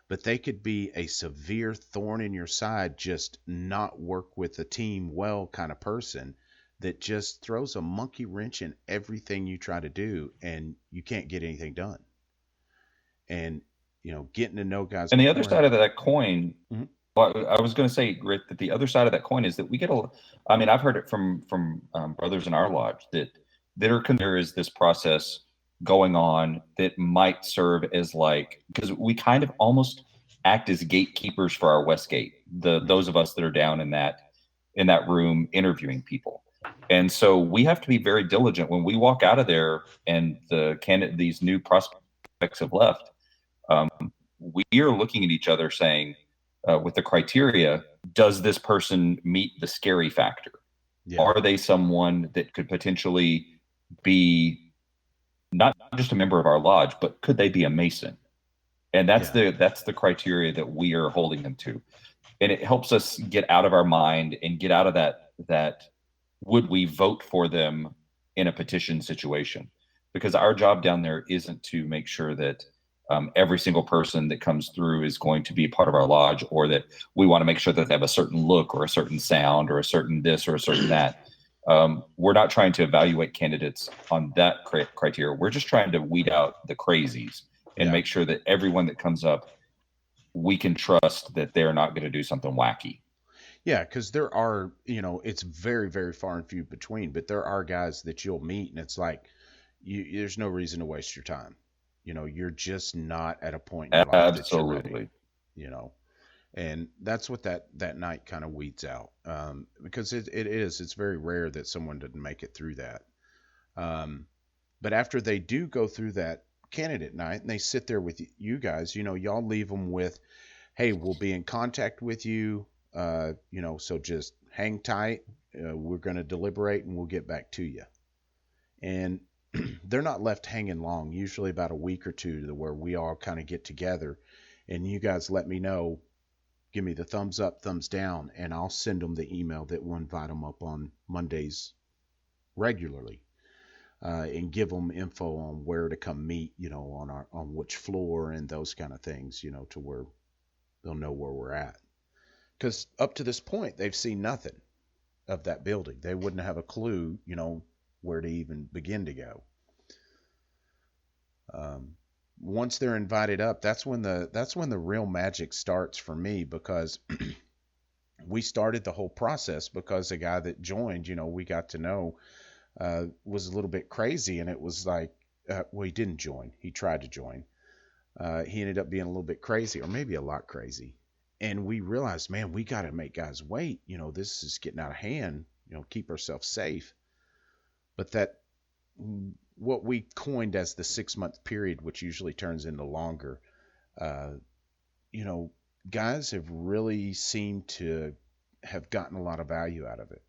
but they could be a severe thorn in your side, just not work with the team well kind of person that just throws a monkey wrench in everything you try to do and you can't get anything done. And getting to know guys. And the other side of that coin, Mhm. well, I was going to say, Grit, that the other side of that coin is that we get I mean, I've heard it from brothers in our lodge that there is this process going on that might serve as because we kind of almost act as gatekeepers for our West Gate, those of us that are down in that room interviewing people. And so we have to be very diligent when we walk out of there and these new prospects have left. We are looking at each other saying, with the criteria, does this person meet the scary factor? Yeah. Are they someone that could potentially be not just a member of our lodge, but could they be a Mason? And that's the criteria that we are holding them to. And it helps us get out of our mind and get out of that would we vote for them in a petition situation? Because our job down there isn't to make sure that every single person that comes through is going to be a part of our lodge, or that we want to make sure that they have a certain look or a certain sound or a certain this or a certain that. We're not trying to evaluate candidates on that criteria. We're just trying to weed out the crazies and make sure that everyone that comes up, we can trust that they're not going to do something wacky. Yeah, because there are, it's very, very far and few between, but there are guys that you'll meet and it's like, there's no reason to waste your time. You're just not at a point in your life that you're ready, and that's what that night kind of weeds out. Because it's very rare that someone doesn't make it through that. But after they do go through that candidate night and they sit there with you guys, y'all leave them with, hey, we'll be in contact with you. So just hang tight. We're going to deliberate and we'll get back to you. And they're not left hanging long, usually about a week or two, to where we all kind of get together and you guys let me know, give me the thumbs up, thumbs down, and I'll send them the email that will invite them up on Mondays regularly, and give them info on where to come meet, on which floor and those kind of things, to where they'll know where we're at. Because up to this point, they've seen nothing of that building. They wouldn't have a clue, where to even begin to go. Once they're invited up, that's when the real magic starts for me, because we started the whole process because the guy that joined, we got to know, was a little bit crazy, and it was like, well, he didn't join. He tried to join. He ended up being a little bit crazy, or maybe a lot crazy. And we realized, man, we got to make guys wait. This is getting out of hand. Keep ourselves safe. But what we coined as the 6-month period, which usually turns into longer, guys have really seemed to have gotten a lot of value out of it.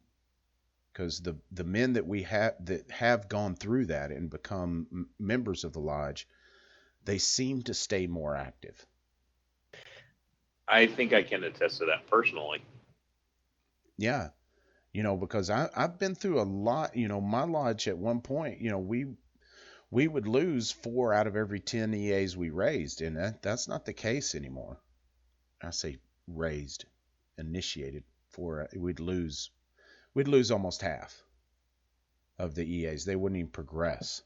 Because the men that we have gone through that and become members of the lodge, they seem to stay more active. I think I can attest to that personally. Yeah. Because I've been through a lot. My lodge at one point, we would lose 4 out of every 10 EAs we raised, and that's not the case anymore. I say initiated 4. We'd lose almost half. of the EAs. They wouldn't even progress.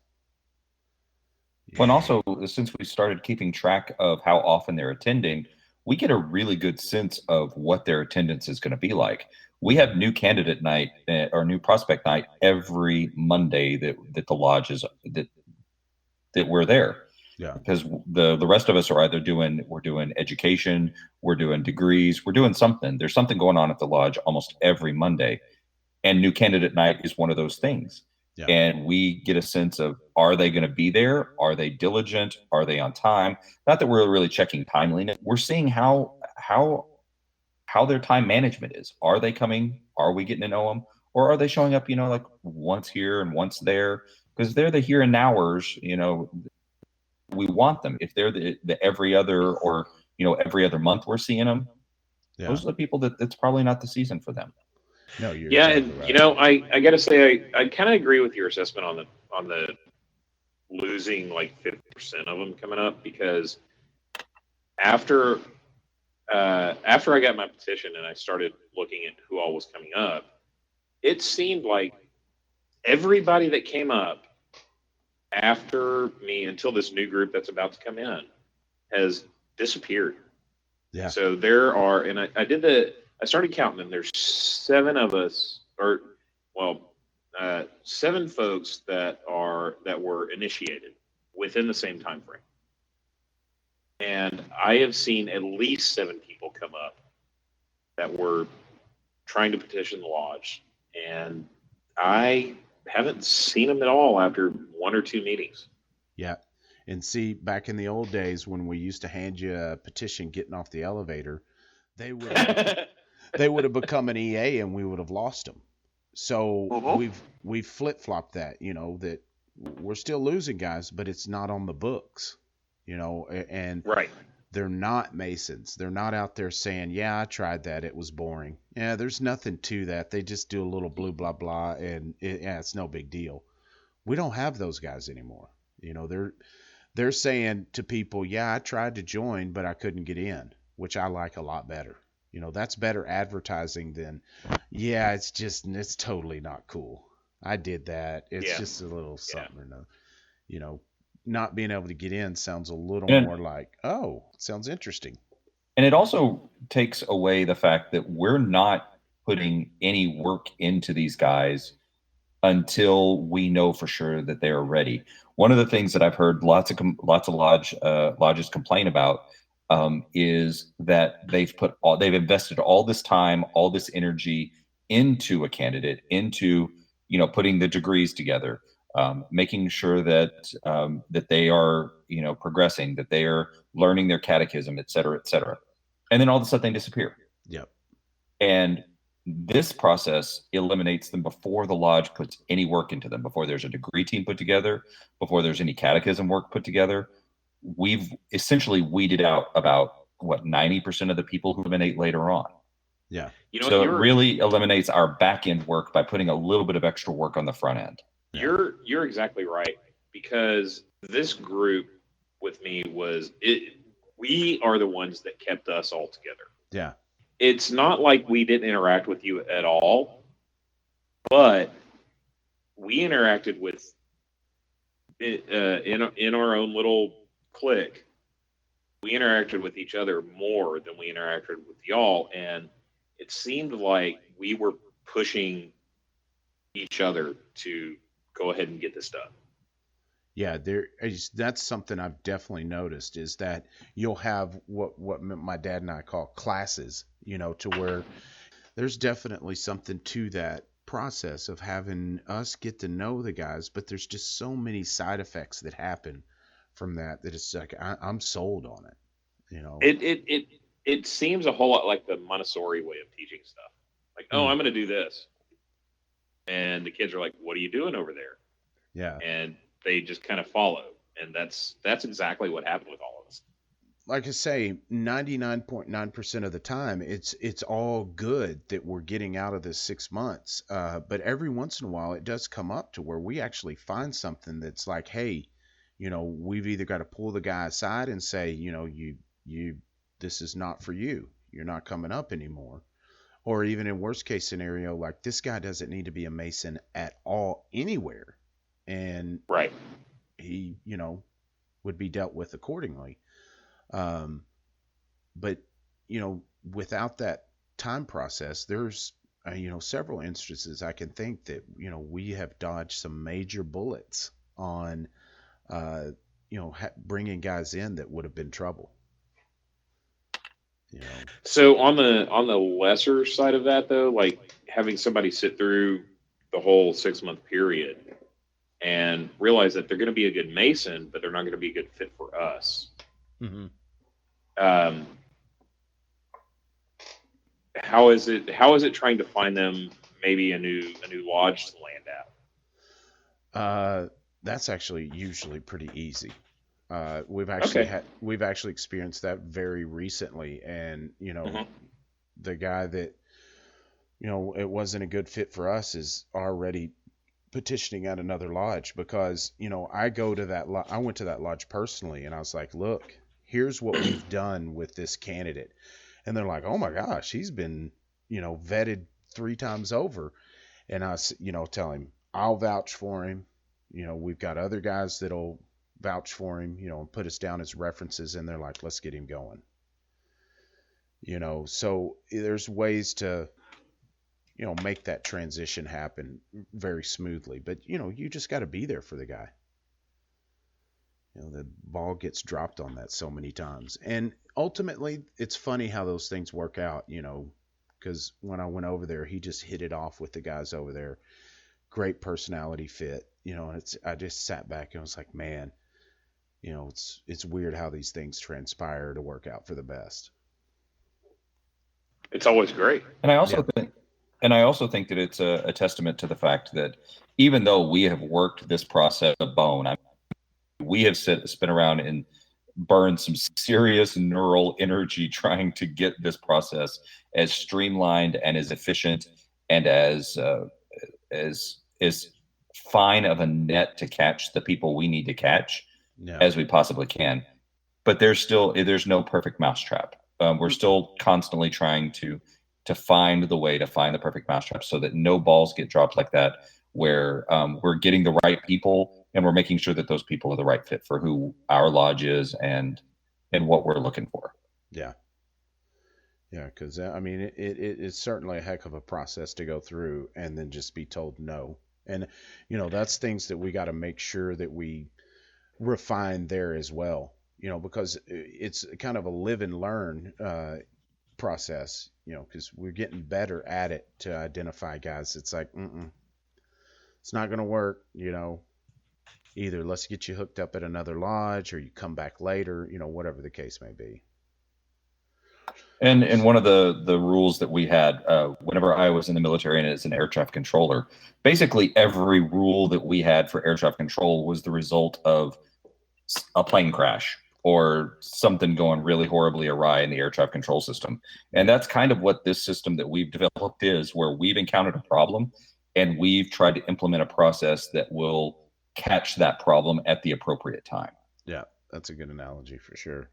Well, and also, since we started keeping track of how often they're attending, we get a really good sense of what their attendance is going to be like. We have new candidate night or new prospect night every Monday that the lodge is that we're there. Yeah. Because the rest of us are either we're doing education, we're doing degrees, we're doing something. There's something going on at the lodge almost every Monday. And new candidate night is one of those things. Yeah. And we get a sense of, are they going to be there? Are they diligent? Are they on time? Not that we're really checking timeliness. We're seeing how their time management is. Are they coming? Are we getting to know them? Or are they showing up, like once here and once there? Because they're the here and nowers, we want them. If they're the every other or, every other month we're seeing them, Yeah. those are the people that's probably not the season for them. No, you're Yeah, totally and right. I gotta say I kind of agree with your assessment on the losing like 50% of them coming up, because after I got my petition and I started looking at who all was coming up, it seemed like everybody that came up after me until this new group that's about to come in has disappeared. Yeah. So there are, and I started counting them. There's 7 of us, or well, 7 folks that were initiated within the same time frame, and I have seen at least 7 people come up that were trying to petition the lodge, and I haven't seen them at all after 1 or 2 meetings. Yeah. And see, back in the old days when we used to hand you a petition getting off the elevator, they would have become an EA and we would have lost them. So we've flip-flopped that, that we're still losing guys, but it's not on the books, and Right. they're not Masons. They're not out there saying, yeah, I tried that. It was boring. Yeah, there's nothing to that. They just do a little blue, blah, blah, and it's no big deal. We don't have those guys anymore. They're saying to people, yeah, I tried to join, but I couldn't get in, which I like a lot better. That's better advertising than, yeah, it's totally not cool. I did that. It's just a little something or another. Not being able to get in sounds a little more like, oh, sounds interesting. And it also takes away the fact that we're not putting any work into these guys until we know for sure that they are ready. One of the things that I've heard lots of lodges complain about is that they've invested all this time, all this energy into a candidate, into putting the degrees together, making sure that that they are progressing, that they are learning their catechism, et cetera, and then all of a sudden they disappear. Yep. And this process eliminates them before the lodge puts any work into them, before there's a degree team put together, before there's any catechism work put together. We've essentially weeded out about 90% of the who eliminate later on. Yeah. So it really eliminates our back end work by putting a little bit of extra work on the front end. You're exactly right, because this group with me we are the ones that kept us all together. Yeah. It's not like we didn't interact with you at all, but we interacted with in our own little clique. We interacted with each other more than we interacted with y'all, and it seemed like we were pushing each other to go ahead and get this done. Yeah, that's something I've definitely noticed, is that you'll have what my dad and I call classes, to where there's definitely something to that process of having us get to know the guys, but there's just so many side effects that happen from that it's like I'm sold on it. It seems a whole lot like the Montessori way of teaching stuff. Like, oh, I'm going to do this, and the kids are like, "What are you doing over there?" Yeah, and they just kind of follow, and that's exactly what happened with all of us. Like I say, 99.9% of the time, it's all good that we're getting out of this 6 months. But every once in a while, it does come up to where we actually find something that's like, hey, we've either got to pull the guy aside and say, you this is not for you. You're not coming up anymore. Or even in worst case scenario, like this guy doesn't need to be a Mason at all anywhere. And Right. he, would be dealt with accordingly. Um, but, without that time process, there's, several instances I can think that, we have dodged some major bullets on, bringing guys in that would have been trouble. So on the lesser side of that, though, like having somebody sit through the whole 6-month period and realize that they're going to be a good Mason, but they're not going to be a good fit for us. Mm-hmm. How is it trying to find them maybe a new lodge to land at? That's actually usually pretty easy. We've actually experienced that very recently, and the guy that it wasn't a good fit for us is already petitioning at another lodge because I went to that lodge personally, and I was like, look, here's what we've done with this candidate, and they're like, oh my gosh, he's been vetted 3 times over, and I tell him I'll vouch for him. We've got other guys that'll vouch for him, and put us down as references, and they're like, let's get him going. So there's ways to, make that transition happen very smoothly, but you just got to be there for the guy. The ball gets dropped on that so many times, and ultimately it's funny how those things work out, because when I went over there, he just hit it off with the guys over there. Great personality fit, and I just sat back and was like, man, it's weird how these things transpire to work out for the best. It's always great. And I also think that it's a testament to the fact that even though we have worked this process of bone, we have spin around and burned some serious neural energy trying to get this process as streamlined and as efficient and as fine of a net to catch the people we need to catch as we possibly can. But there's no perfect mousetrap. We're still constantly trying to find the way to find the perfect mousetrap so that no balls get dropped like that, where we're getting the right people and we're making sure that those people are the right fit for who our lodge is and what we're looking for. Yeah. Yeah, because it is certainly a heck of a process to go through and then just be told no. And, that's things that we got to make sure that we refine there as well, because it's kind of a live and learn process, because we're getting better at it to identify guys. It's like, it's not going to work, either let's get you hooked up at another lodge or you come back later, whatever the case may be. And one of the rules that we had whenever I was in the military and as an air traffic controller, basically every rule that we had for air traffic control was the result of a plane crash or something going really horribly awry in the air traffic control system. And that's kind of what this system that we've developed is, where we've encountered a problem and we've tried to implement a process that will catch that problem at the appropriate time. Yeah, that's a good analogy for sure.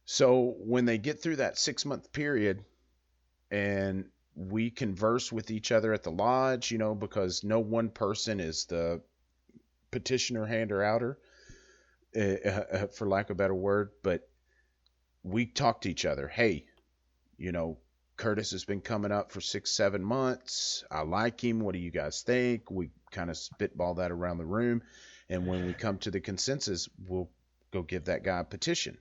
So when they get through that 6-month period and we converse with each other at the lodge, because no one person is the petitioner, hander, outer, for lack of a better word, but we talk to each other. Hey, Curtis has been coming up for 6-7 months. I like him. What do you guys think? We kind of spitball that around the room. And when we come to the consensus, we'll go give that guy a petition.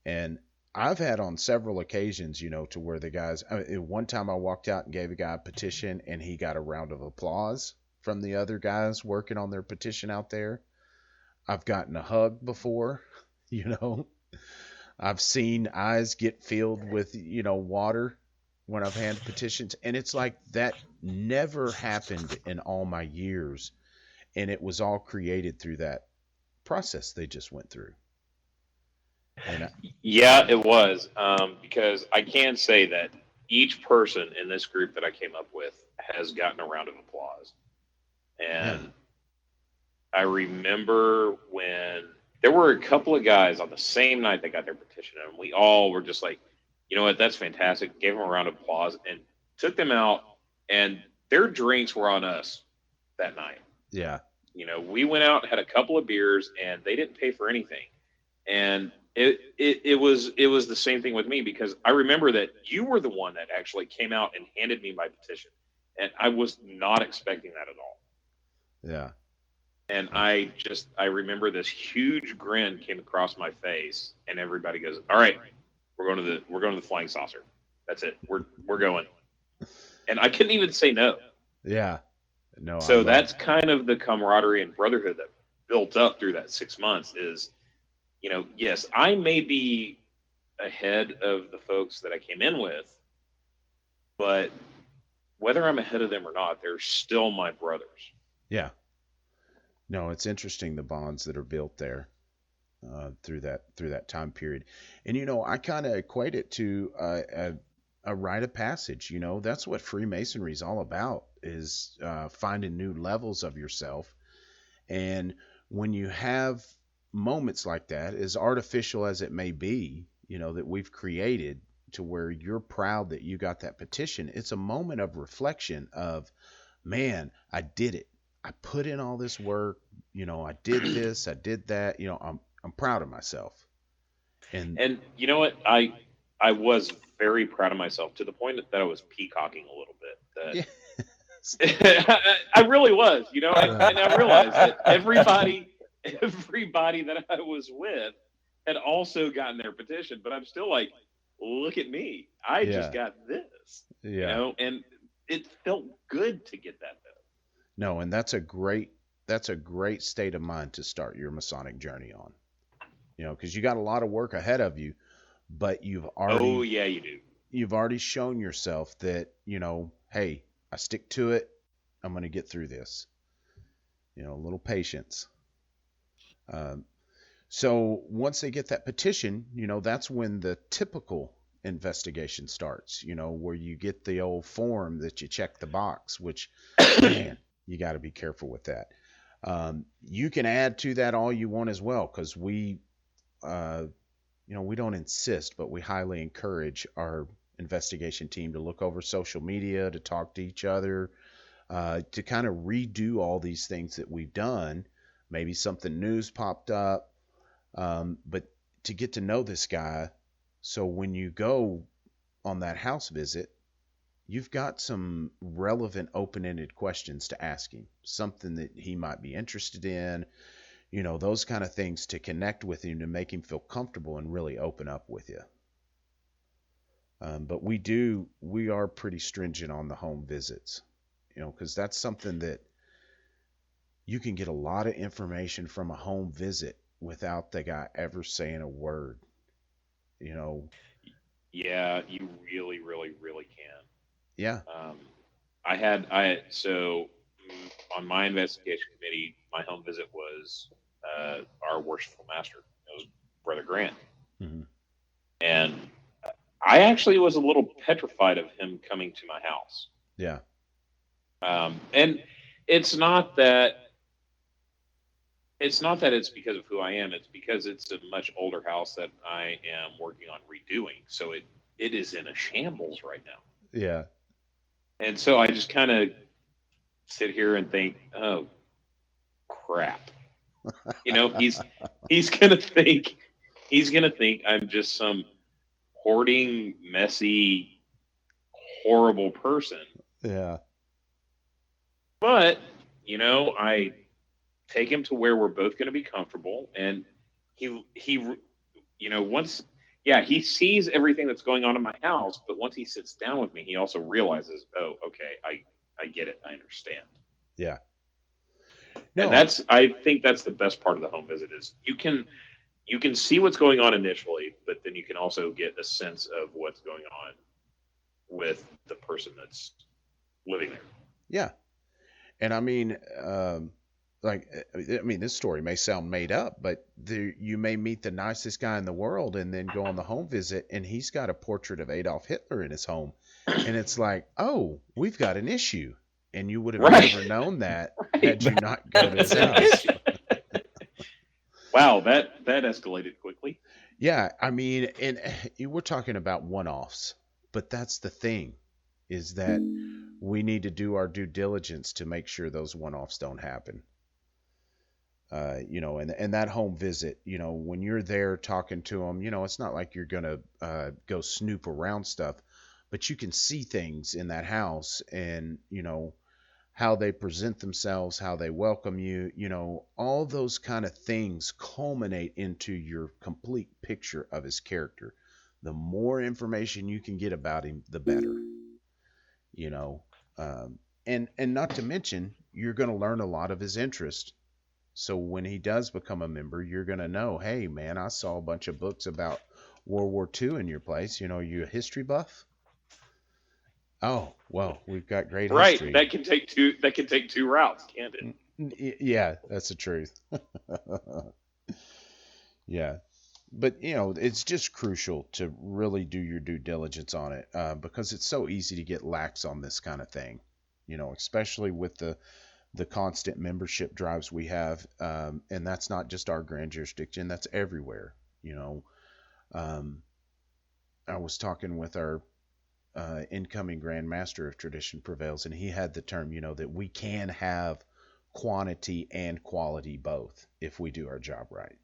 And I've had on several occasions, to where the guys, one time I walked out and gave a guy a petition and he got a round of applause from the other guys working on their petition out there. I've gotten a hug before, I've seen eyes get filled with, water when I've handed petitions. And it's like that never happened in all my years. And it was all created through that process they just went through. Yeah, it was. Because I can say that each person in this group that I came up with has gotten a round of applause. And I remember when there were a couple of guys on the same night that got their petition, and we all were just like, you know what, that's fantastic. Gave them a round of applause and took them out, and their drinks were on us that night. Yeah. You know, we went out, had a couple of beers, and they didn't pay for anything. And it was the same thing with me, because I remember that you were the one that actually came out and handed me my petition, and I was not expecting that at all. Yeah. And I remember this huge grin came across my face, and everybody goes, "All right, we're going to the flying saucer. That's it. We're going." And I couldn't even say no. Yeah. No. So that's kind of the camaraderie and brotherhood that built up through that 6 months. Is, you know, yes, I may be ahead of the folks that I came in with, but whether I'm ahead of them or not, they're still my brothers. Yeah. No, it's interesting, the bonds that are built there through that time period. And, you know, I kind of equate it to a rite of passage. You know, that's what Freemasonry is all about, is finding new levels of yourself. And when you have moments like that, as artificial as it may be, you know, that we've created to where you're proud that you got that petition, it's a moment of reflection of, man, I did it. I put in all this work, you know, I did this, I did that, you know, I'm proud of myself. And you know what? I was very proud of myself, to the point that I was peacocking a little bit. That I really was, you know, and I realized that everybody that I was with had also gotten their petition, but I'm still like, look at me. I just got this, you know, and it felt good to get that though. No, and that's a great state of mind to start your Masonic journey on. You know, because you got a lot of work ahead of you, but you've already you do. You've already shown yourself that, you know, hey, I stick to it. I'm going to get through this. You know, a little patience. So once they get that petition, you know, that's when the typical investigation starts, you know, where you get the old form that you check the box, which, man, you got to be careful with that. You can add to that all you want as well, because we, you know, we don't insist, but we highly encourage our investigation team to look over social media, to talk to each other, to kind of redo all these things that we've done. Maybe something new's popped up, but to get to know this guy, so when you go on that house visit, you've got some relevant open-ended questions to ask him, something that he might be interested in, you know, those kind of things to connect with him, to make him feel comfortable and really open up with you. But we are pretty stringent on the home visits, you know, because that's something that you can get a lot of information from a home visit without the guy ever saying a word, you know. Yeah, you really, really, really can. Yeah. So on my investigation committee, my home visit was our worshipful master. It was Brother Grant. Mm-hmm. And I actually was a little petrified of him coming to my house. Yeah. And it's not that it's because of who I am. It's because it's a much older house that I am working on redoing. So it is in a shambles right now. Yeah. And so I just kind of sit here and think, oh, crap. You know, he's gonna think I'm just some hoarding, messy, horrible person. Yeah. But, you know, I take him to where we're both going to be comfortable, and he you know, he sees everything that's going on in my house, but once he sits down with me, he also realizes, oh, okay, I get it, I understand. Yeah. No. And I think that's the best part of the home visit, is you can see what's going on initially, but then you can also get a sense of what's going on with the person that's living there. Yeah. And I mean, this story may sound made up, but you may meet the nicest guy in the world and then go on the home visit and he's got a portrait of Adolf Hitler in his home. And it's like, oh, we've got an issue. And you would have never known that had you not go to his house. Wow, that escalated quickly. Yeah, I mean, and we're talking about one-offs, but that's the thing, is that we need to do our due diligence to make sure those one-offs don't happen. And that home visit, when you're there talking to them, it's not like you're gonna go snoop around stuff, but you can see things in that house, and how they present themselves, how they welcome you, all those kind of things culminate into your complete picture of his character. The more information you can get about him, the better, you know. And not to mention, you're going to learn a lot of his interest. So when he does become a member, you're going to know, hey, man, I saw a bunch of books about World War II in your place. You a history buff? Oh, well, we've got great Right. history. That can take two. That can take two routes, can't it? Yeah, that's the truth. Yeah. But, it's just crucial to really do your due diligence on it, because it's so easy to get lax on this kind of thing, especially with the constant membership drives we have. And that's not just our grand jurisdiction, that's everywhere. Um, I was talking with our incoming Grand Master of Tradition Prevails, and he had the term, that we can have quantity and quality both if we do our job right.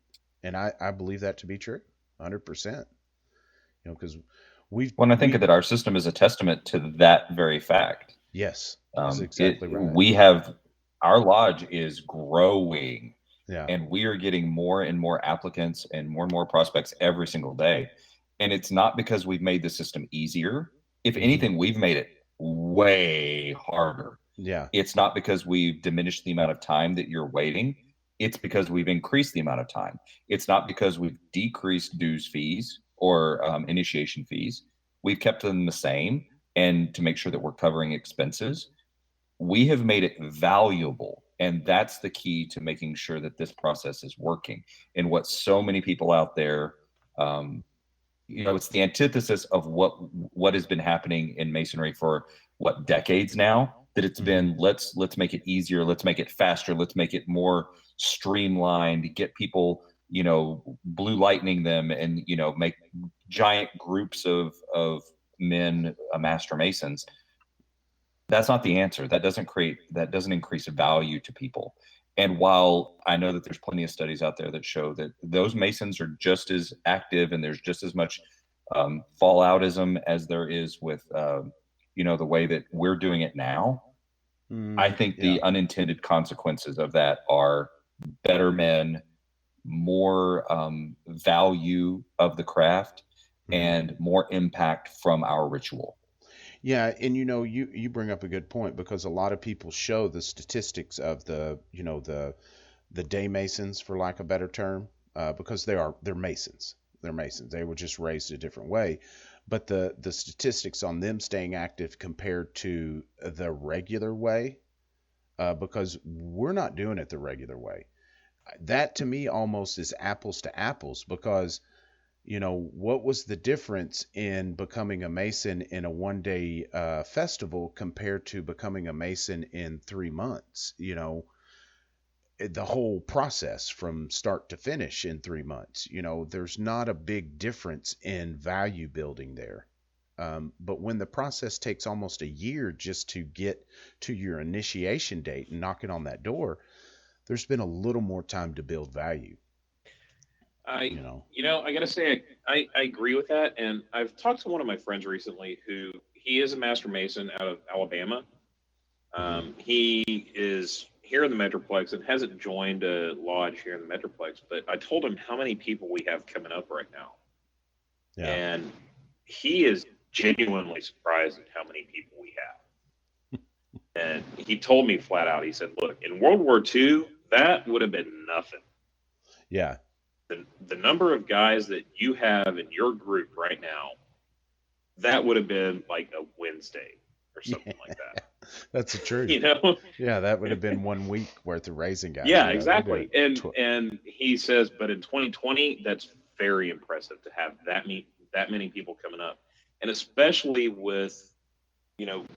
And I believe that to be true, 100%. Because When I think we that our system is a testament to that very fact. yes, that's exactly right. We have, our lodge is growing, Yeah. and we are getting more and more applicants and more prospects every single day. And it's not because we've made the system easier. If anything, we've made it way harder. Yeah. It's not because we've diminished the amount of time that you're waiting. It's because we've increased the amount of time. It's not because we've decreased dues fees or initiation fees. We've kept them the same, and to make sure that we're covering expenses, we have made it valuable. And that's the key to making sure that this process is working. And what so many people out there, it's the antithesis of what has been happening in masonry for what, decades now, that it's been, let's make it easier, let's make it faster, let's make it more streamlined, get people, blue lightning them, and make giant groups of men master masons. That's not the answer. That doesn't increase value to people. And while I know that there's plenty of studies out there that show that those masons are just as active, and there's just as much falloutism as there is with the way that we're doing it now, I think the unintended consequences of that are better men, more value of the craft, and more impact from our ritual. Yeah, and you bring up a good point, because a lot of people show the statistics of the day masons, for lack of a better term, because they're masons. They're masons. They were just raised a different way, but the statistics on them staying active compared to the regular way, because we're not doing it the regular way. That to me almost is apples to apples, because what was the difference in becoming a Mason in a 1-day festival compared to becoming a Mason in 3 months? The whole process from start to finish in 3 months. There's not a big difference in value building there. But when the process takes almost a year just to get to your initiation date and knocking on that door, there's been a little more time to build value. I gotta say, I agree with that. And I've talked to one of my friends recently who he is a master mason out of Alabama. He is here in the Metroplex and hasn't joined a lodge here in the Metroplex, but I told him how many people we have coming up right now. Yeah. And he is genuinely surprised at how many people we have. And he told me flat out, he said, look, in World War II, that would have been nothing. Yeah. The number of guys that you have in your group right now, that would have been like a Wednesday or something like that. That's the truth. Yeah, that would have been 1 week worth of raising guys. Yeah, exactly. And he says, but in 2020, that's very impressive to have that many people coming up, and especially with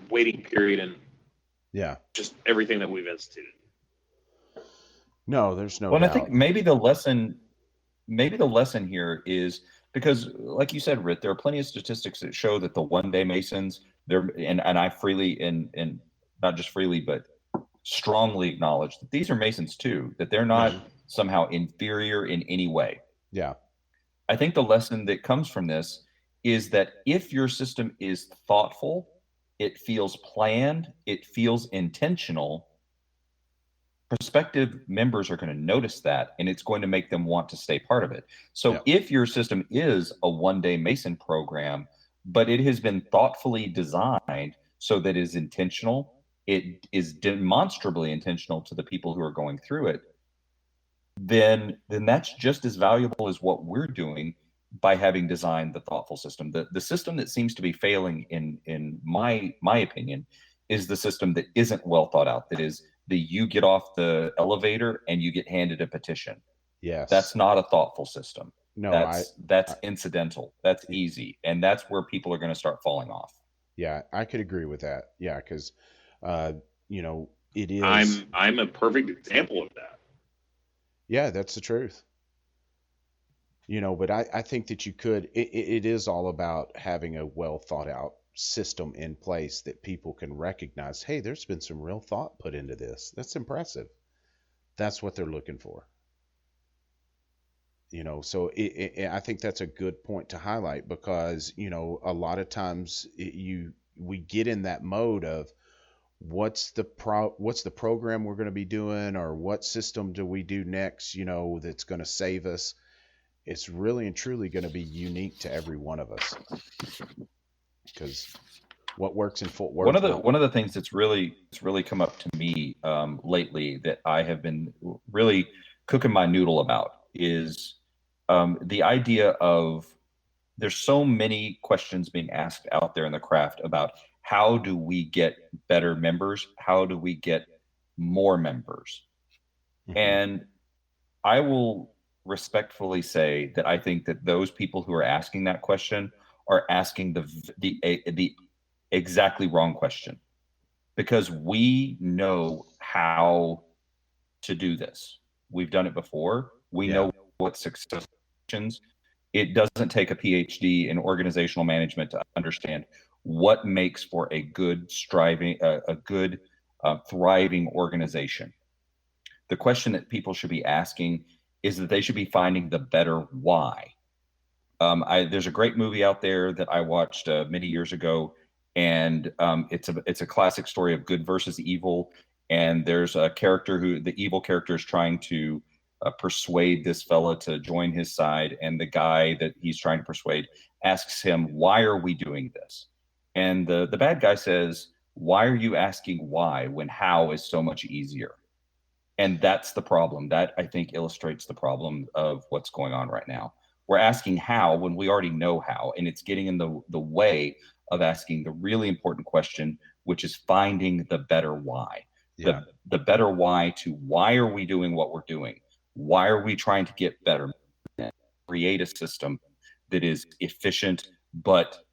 waiting period and just everything that we've instituted. No, there's no doubt. I think maybe the lesson maybe the lesson here is because, like you said, Rit, there are plenty of statistics that show that the one-day Masons, and I freely and not just freely, but strongly acknowledge that these are Masons too, that they're not somehow inferior in any way. Yeah. I think the lesson that comes from this is that if your system is thoughtful, it feels planned, it feels intentional, prospective members are going to notice that, and it's going to make them want to stay part of it. So if your system is a one-day Mason program, but it has been thoughtfully designed so that it is intentional, it is demonstrably intentional to the people who are going through it, then that's just as valuable as what we're doing by having designed the thoughtful system. The system that seems to be failing, in my opinion, is the system that isn't well thought out. That is, you get off the elevator and you get handed a petition. Yes. That's not a thoughtful system. No, that's incidental. That's easy, and that's where people are going to start falling off. Yeah, I could agree with that. Yeah, because it is. I'm a perfect example of that. Yeah, that's the truth. But I think that you could. It is all about having a well thought out system in place that people can recognize. Hey, there's been some real thought put into this. That's impressive. That's what they're looking for. So I think that's a good point to highlight, because a lot of times we get in that mode of what's the program we're going to be doing, or what system do we do next, that's going to save us. It's really and truly going to be unique to every one of us, because what works in Fort Worth. One of the things that's really come up to me lately that I have been really cooking my noodle about is the idea of, there's so many questions being asked out there in the craft about how do we get better members? How do we get more members? Mm-hmm. And I will respectfully say that I think that those people who are asking that question are asking the exactly wrong question, because we know how to do this. We've done it before. We know what success is. It doesn't take a PhD in organizational management to understand what makes for a good, thriving organization. The question that people should be asking is that they should be finding the better why. There's a great movie out there that I watched many years ago, and it's a classic story of good versus evil. And there's a character the evil character is trying to persuade this fella to join his side, and the guy that he's trying to persuade asks him, "Why are we doing this?" And the bad guy says, "Why are you asking why when how is so much easier?" And that's the problem. That, I think, illustrates the problem of what's going on right now. We're asking how when we already know how, and it's getting in the way of asking the really important question, which is finding the better why. Yeah. The better why to why are we doing what we're doing? Why are we trying to get better? Create a system that is efficient, but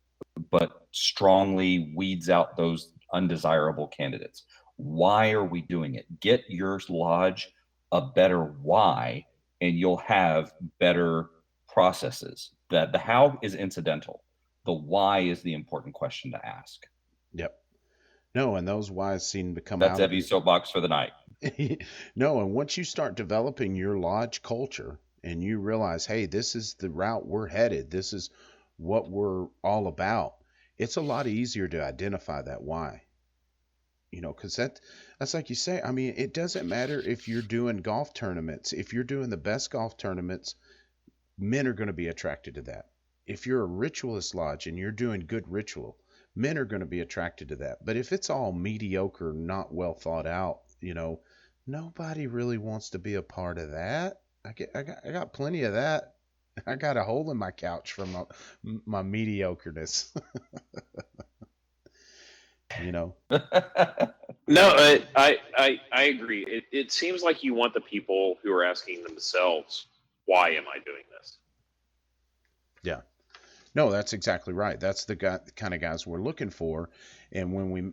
strongly weeds out those undesirable candidates. Why are we doing it? Get your lodge a better why, and you'll have better processes. That the how is incidental. The why is the important question to ask. Yep. No, and those whys seem to come out. That's Evie's soapbox for the night. No, and once you start developing your lodge culture and you realize, hey, this is the route we're headed, this is what we're all about, it's a lot easier to identify that why. Because that's like you say, I mean, it doesn't matter if you're doing golf tournaments. If you're doing the best golf tournaments, men are going to be attracted to that. If you're a ritualist lodge and you're doing good ritual, men are going to be attracted to that. But if it's all mediocre, not well thought out, nobody really wants to be a part of that. I got plenty of that. I got a hole in my couch from my mediocreness. No, I agree. It seems like you want the people who are asking themselves, why am I doing this? Yeah. No, that's exactly right. That's the kind of guys we're looking for. And when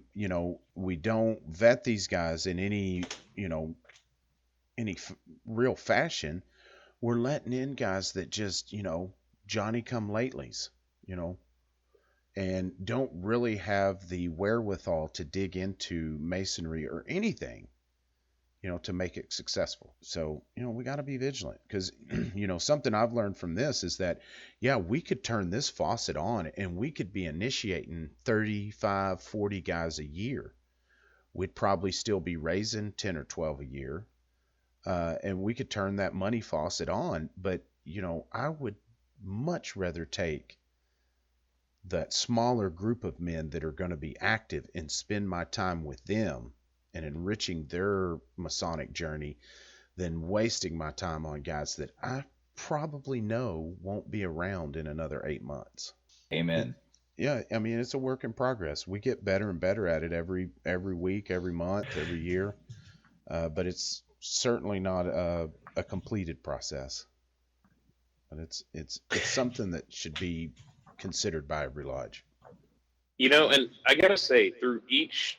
we don't vet these guys in any real fashion, we're letting in guys that just, Johnny come latelys, you know, and don't really have the wherewithal to dig into masonry or anything, to make it successful. So, we got to be vigilant because, something I've learned from this is that, yeah, we could turn this faucet on and we could be initiating 35, 40 guys a year. We'd probably still be raising 10 or 12 a year. And we could turn that money faucet on. But, I would much rather take that smaller group of men that are going to be active and spend my time with them and enriching their Masonic journey than wasting my time on guys that I probably know won't be around in another 8 months. Amen. Yeah, I mean, it's a work in progress. We get better and better at it every week, every month, every year. But it's certainly not a completed process. But it's something that should be considered by every lodge. And I gotta say, through each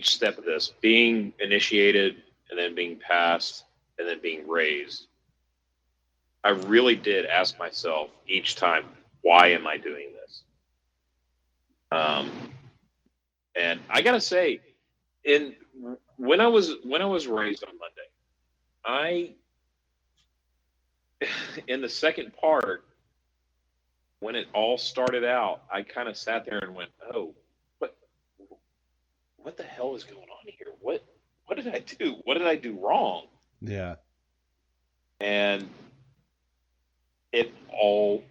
step of this, being initiated and then being passed and then being raised, I really did ask myself each time, why am I doing this? And I gotta say, when I was raised on Monday, in the second part, when it all started out, I kind of sat there and went, "Oh, what the hell is going on here? What did I do? What did I do wrong?" Yeah. And it all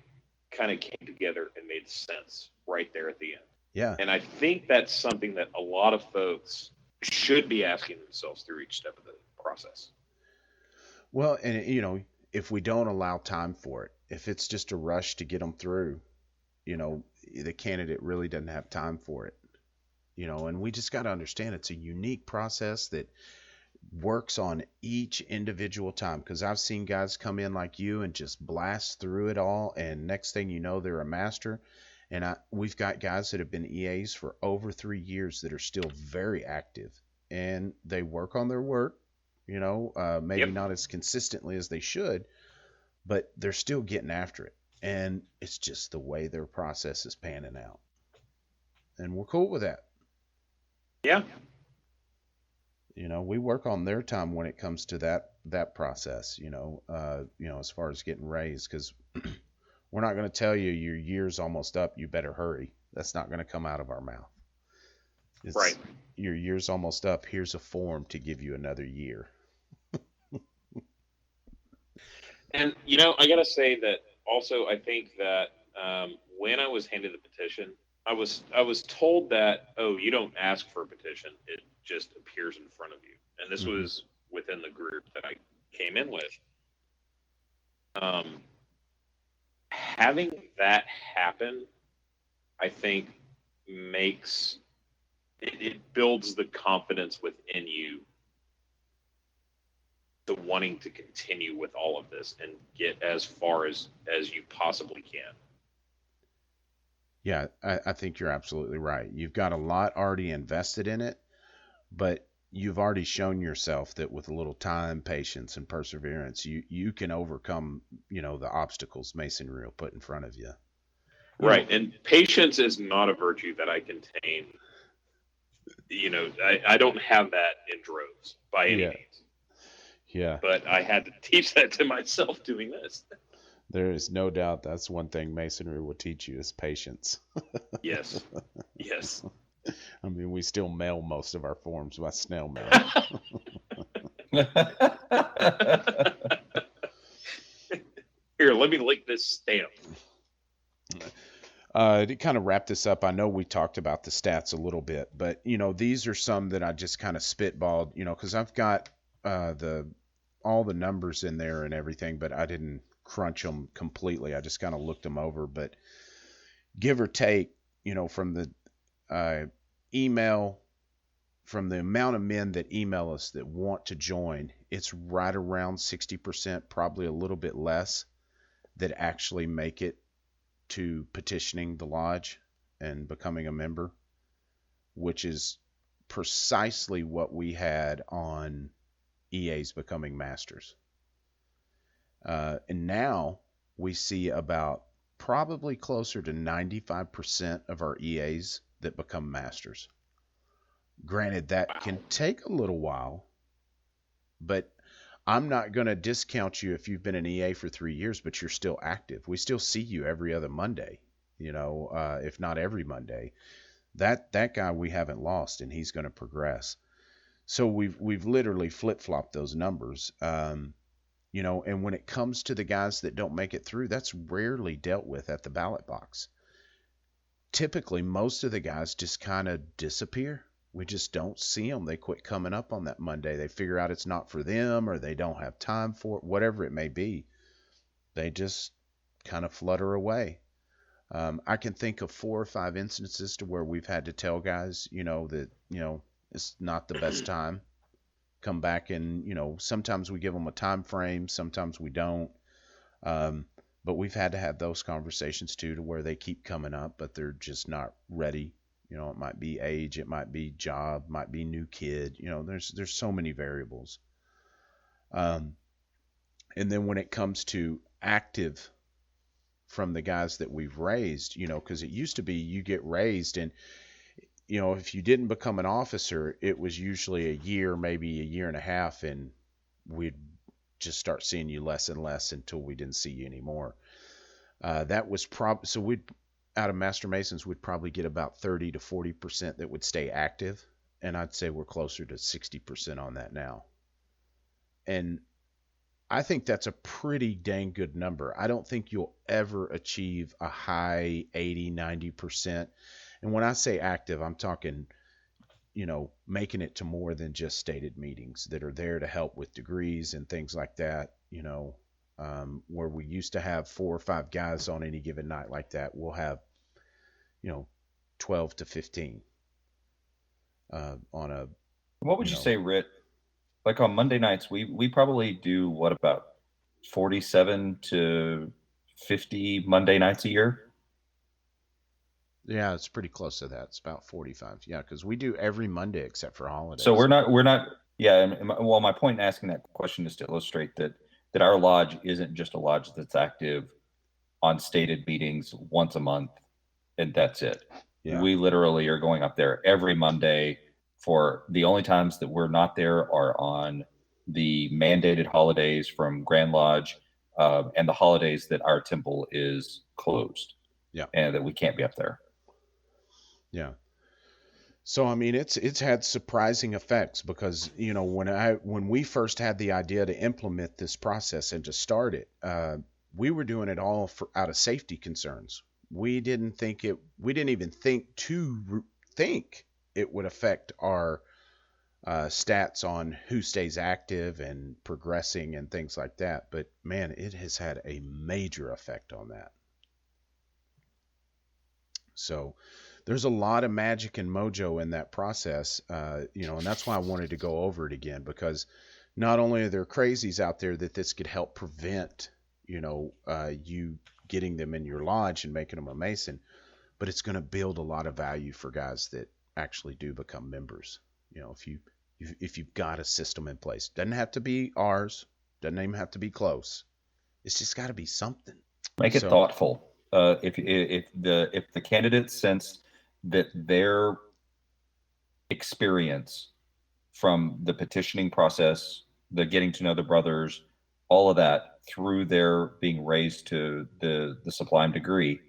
kind of came together and made sense right there at the end. Yeah. And I think that's something that a lot of folks should be asking themselves through each step of the process. Well, and if we don't allow time for it, if it's just a rush to get them through, the candidate really doesn't have time for it. And we just got to understand it's a unique process that works on each individual time, because I've seen guys come in like you and just blast through it all, and next thing you know, they're a master. And we've got guys that have been EAs for over 3 years that are still very active, and they work on their work, maybe not as consistently as they should, but they're still getting after it. And it's just the way their process is panning out. And we're cool with that. Yeah. We work on their time when it comes to that process, as far as getting raised, because we're not going to tell you your year's almost up, you better hurry. That's not going to come out of our mouth. It's, right. Your year's almost up. Here's a form to give you another year. And, I got to say that also, I think that when I was handed the petition, I was told that, oh, you don't ask for a petition. It just appears in front of you. And this was within the group that I came in with. Having that happen, I think, makes it builds the confidence within you to wanting to continue with all of this and get as far as you possibly can. Yeah, I think you're absolutely right. You've got a lot already invested in it, but you've already shown yourself that with a little time, patience, and perseverance, you can overcome, the obstacles Masonry will put in front of you. Right. And patience is not a virtue that I contain. I don't have that in droves by any means. Yeah. But I had to teach that to myself doing this. There is no doubt that's one thing Masonry will teach you is patience. Yes. Yes. I mean, we still mail most of our forms by snail mail. Here, let me lick this stamp. To kind of wrap this up, I know we talked about the stats a little bit, but these are some that I just kind of spitballed, because I've got all the numbers in there and everything, but I didn't crunch them completely. I just kind of looked them over, but give or take, from the email, from the amount of men that email us that want to join, it's right around 60%, probably a little bit less, that actually make it to petitioning the lodge and becoming a member, which is precisely what we had on EAs becoming masters. And now we see about probably closer to 95% of our EAs that become masters. Granted, that can take a little while, but I'm not going to discount you if you've been an EA for 3 years, but you're still active. We still see you every other Monday, if not every Monday. That guy we haven't lost, and he's going to progress. So we've literally flip-flopped those numbers. And when it comes to the guys that don't make it through, that's rarely dealt with at the ballot box. Typically, most of the guys just kind of disappear. We just don't see them. They quit coming up on that Monday. They figure out it's not for them, or they don't have time for it, whatever it may be. They just kind of flutter away. I can think of 4 or 5 instances to where we've had to tell guys, that, it's not the best time. Come back and, sometimes we give them a time frame, sometimes we don't. But we've had to have those conversations too, to where they keep coming up, but they're just not ready. It might be age, it might be job, might be new kid. There's so many variables. And then when it comes to active from the guys that we've raised, because it used to be you get raised and, if you didn't become an officer, it was usually a year, maybe a year and a half, and we'd just start seeing you less and less until we didn't see you anymore. That was so we'd, out of Master Masons, we'd probably get about 30 to 40% that would stay active, and I'd say we're closer to 60% on that now. And I think that's a pretty dang good number. I don't think you'll ever achieve a high 80, 90%. And when I say active, I'm talking, making it to more than just stated meetings that are there to help with degrees and things like that. Where we used to have 4 or 5 guys on any given night like that, we'll have, 12 to 15 on a. What would you say, Rit? Like on Monday nights, we probably do what, about 47 to 50 Monday nights a year? Yeah, it's pretty close to that. It's about 45. Yeah, because we do every Monday except for holidays. So we're not. Yeah. Well, my point in asking that question is to illustrate that our lodge isn't just a lodge that's active on stated meetings once a month, and that's it. Yeah. We literally are going up there every Monday. For the only times that we're not there are on the mandated holidays from Grand Lodge, and the holidays that our temple is closed. Yeah, and that we can't be up there. Yeah. So, I mean, it's had surprising effects because, when we first had the idea to implement this process and to start it, we were doing it all out of safety concerns. We didn't even think it would affect our stats on who stays active and progressing and things like that. But man, it has had a major effect on that. So there's a lot of magic and mojo in that process, and that's why I wanted to go over it again, because not only are there crazies out there that this could help prevent, you getting them in your lodge and making them a Mason, but it's going to build a lot of value for guys that actually do become members. If you've got a system in place, doesn't have to be ours, doesn't even have to be close. It's just got to be something. Make it thoughtful. If the candidates sense that their experience from the petitioning process, the getting to know the brothers, all of that through their being raised to the sublime degree,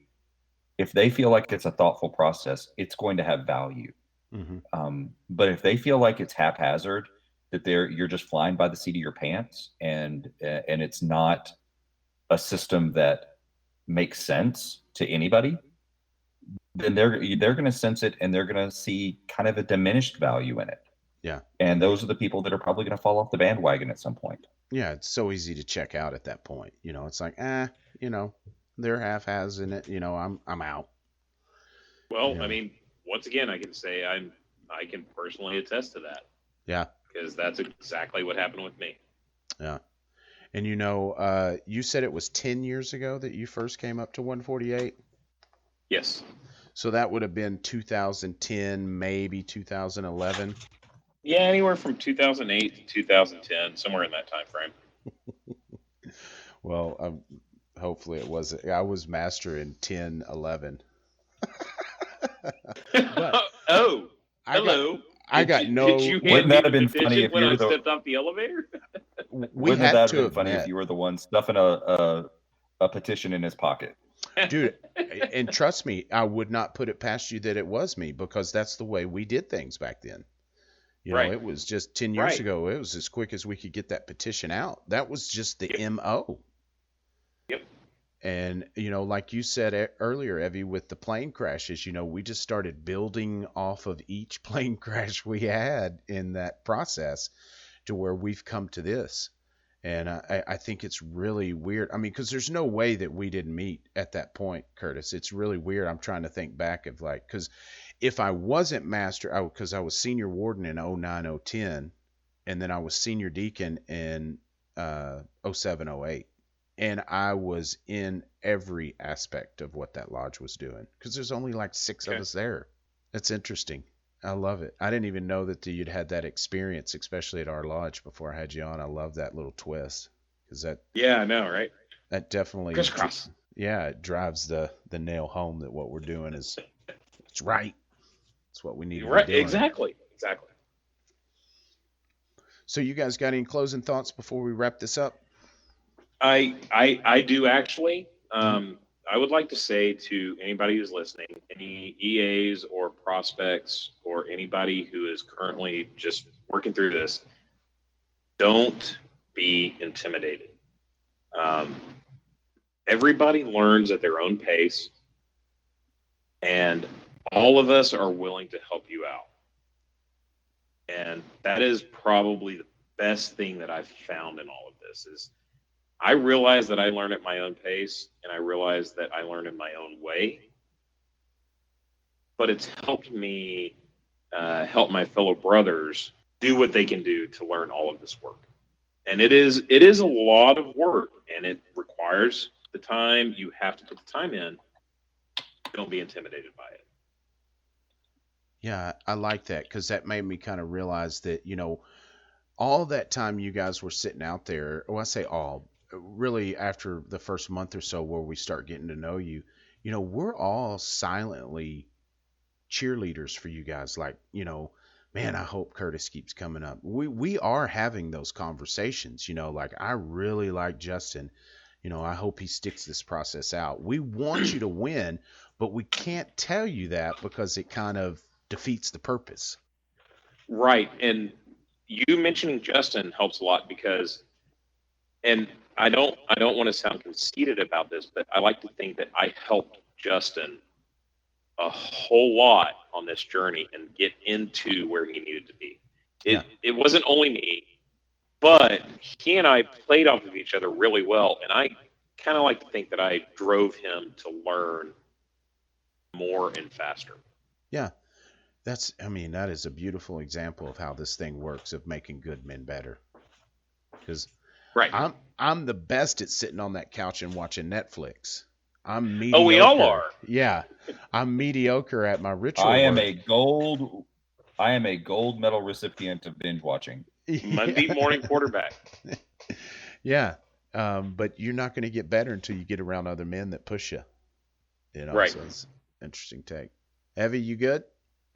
if they feel like it's a thoughtful process, it's going to have value. Mm-hmm. But if they feel like it's haphazard, that you're just flying by the seat of your pants, and it's not a system that makes sense to anybody, then they're going to sense it, and they're going to see kind of a diminished value in it. Yeah. And those are the people that are probably going to fall off the bandwagon at some point. Yeah, it's so easy to check out at that point. It's like, they're half-assing it. I'm out. Well, I mean, once again, I can say I can personally attest to that. Yeah. Because that's exactly what happened with me. Yeah. And you said it was 10 years ago that you first came up to 148? Yes. So that would have been 2010, maybe 2011? Yeah, anywhere from 2008 to 2010, somewhere in that time frame. Well, hopefully it wasn't. I was master in 10, 11. But Oh, I got hello. I got Did no. you Wouldn't hand me that the have been funny petition if when you I were the stepped off the elevator? We Wouldn't that had have to been have funny if met, you were the one stuffing a petition in his pocket? dude. And trust me, I would not put it past you that it was me, because that's the way we did things back then. Right. It was just 10 years Right. ago. It was as quick as we could get that petition out. That was just the Yep. MO. Yep. And, like you said earlier, Evie, with the plane crashes, we just started building off of each plane crash we had in that process to where we've come to this. And I think it's really weird. I mean, because there's no way that we didn't meet at that point, Curtis. It's really weird. I'm trying to think back of because if I wasn't master, because I was senior warden in 09, 010, and then I was senior deacon in 07, 08. And I was in every aspect of what that lodge was doing, because there's only like 6 of us there. That's interesting. I love it. I didn't even know that you'd had that experience, especially at our lodge before I had you on. I love that little twist, because Yeah, I know, right? that definitely, Crisscross. it drives the nail home that what we're doing is it's right. It's what we need to Right. be doing. Exactly. So you guys got any closing thoughts before we wrap this up? I do actually. I would like to say to anybody who's listening, any EAs or prospects or anybody who is currently just working through this, don't be intimidated. Everybody learns at their own pace, and all of us are willing to help you out. And that is probably the best thing that I've found in all of this is I realize that I learn at my own pace, and I realize that I learn in my own way. But it's helped me help my fellow brothers do what they can do to learn all of this work. And it is a lot of work, and it requires the time. You have to put the time in. Don't be intimidated by it. Yeah, I like that, because that made me kind of realize that, all that time you guys were sitting out there, well, I say all, really after the first month or so where we start getting to know you, we're all silently cheerleaders for you guys. Like, man, I hope Curtis keeps coming up. We are having those conversations, like, I really like Justin. I hope he sticks this process out. We want you to win, but we can't tell you that because it kind of defeats the purpose. Right. And you mentioning Justin helps a lot because, and I don't want to sound conceited about this, but I like to think that I helped Justin a whole lot on this journey and get into where he needed to be. It wasn't only me, but he and I played off of each other really well, and I kind of like to think that I drove him to learn more and faster. Yeah. That is a beautiful example of how this thing works, of making good men better. Because right. I'm the best at sitting on that couch and watching Netflix. I'm mediocre. Oh, we all are. Yeah. I'm mediocre at my ritual I am work. a gold medal recipient of binge watching. Monday morning quarterback. Yeah. But you're not going to get better until you get around other men that push you. Right. So it's an interesting take. Evie, you good?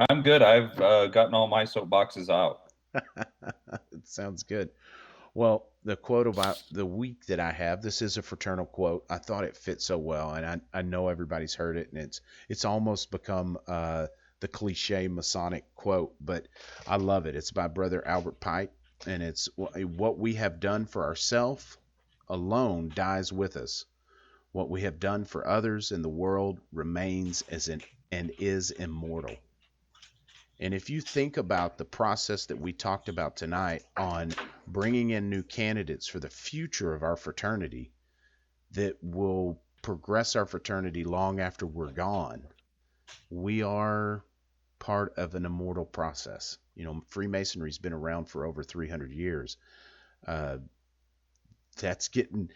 I'm good. I've gotten all my soapboxes out. It sounds good. Well, the quote about the week that I have, this is a fraternal quote. I thought it fit so well, and I know everybody's heard it, and it's almost become the cliche Masonic quote, but I love it. It's by Brother Albert Pike, and it's what we have done for ourselves alone dies with us. What we have done for others in the world remains and is immortal. And if you think about the process that we talked about tonight on bringing in new candidates for the future of our fraternity that will progress our fraternity long after we're gone, we are part of an immortal process. Freemasonry's been around for over 300 years. That's getting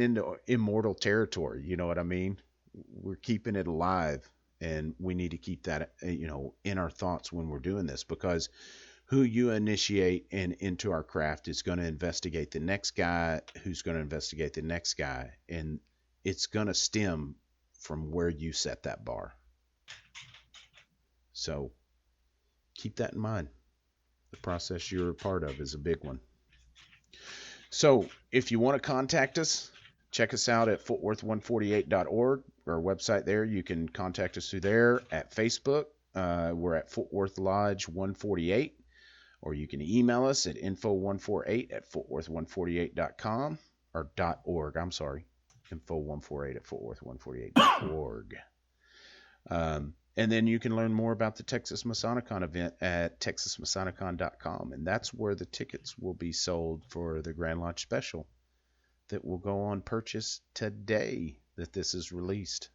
into immortal territory. You know what I mean? We're keeping it alive. And we need to keep that, in our thoughts when we're doing this, because who you initiate into our craft is going to investigate the next guy who's going to investigate the next guy. And it's going to stem from where you set that bar. So keep that in mind. The process you're a part of is a big one. So if you want to contact us, check us out at footworth148.org, our website there. You can contact us through there. At Facebook, we're at Fort Worth Lodge 148, or you can email us at info148@footworth148.com or .org. I'm sorry, info148@footworth148.org. And then you can learn more about the Texas Masonicon event at texasmasonicon.com, and that's where the tickets will be sold for the Grand Lodge special that will go on purchase today that this is released.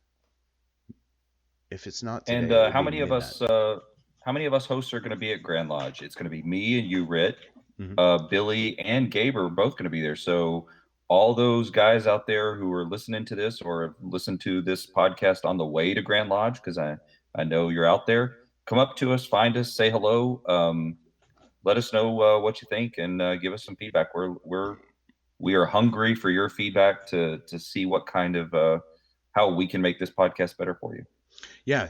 If it's not today, and how many of us hosts are going to be at Grand Lodge? It's going to be me and you, Rit. Mm-hmm. Billy and Gabe are both going to be there. So all those guys out there who are listening to this or have listened to this podcast on the way to Grand Lodge, because I know you're out there, come up to us, find us, say hello, let us know what you think, and give us some feedback. We are hungry for your feedback to see what kind of how we can make this podcast better for you. Yeah,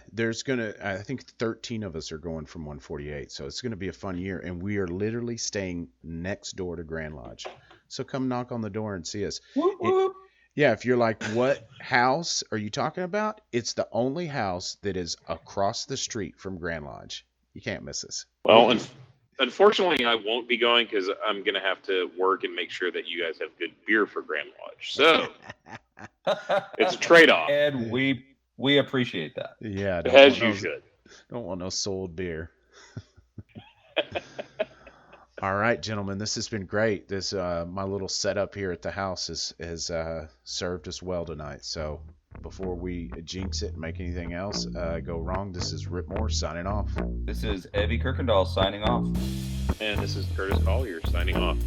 I think 13 of us are going from 148, so it's going to be a fun year, and we are literally staying next door to Grand Lodge. So come knock on the door and see us. Whoop, whoop. Yeah, if you're like, what house are you talking about? It's the only house that is across the street from Grand Lodge. You can't miss us. Well, unfortunately, I won't be going because I'm going to have to work and make sure that you guys have good beer for Grand Lodge. So it's a trade-off. And we appreciate that. Yeah. As you should. Don't want no sold beer. All right, gentlemen, this has been great. This my little setup here at the house has served us well tonight. So before we jinx it and make anything else go wrong, this is Rip Moore signing off. This is Evie Kirkendall signing off. And this is Curtis Collier signing off.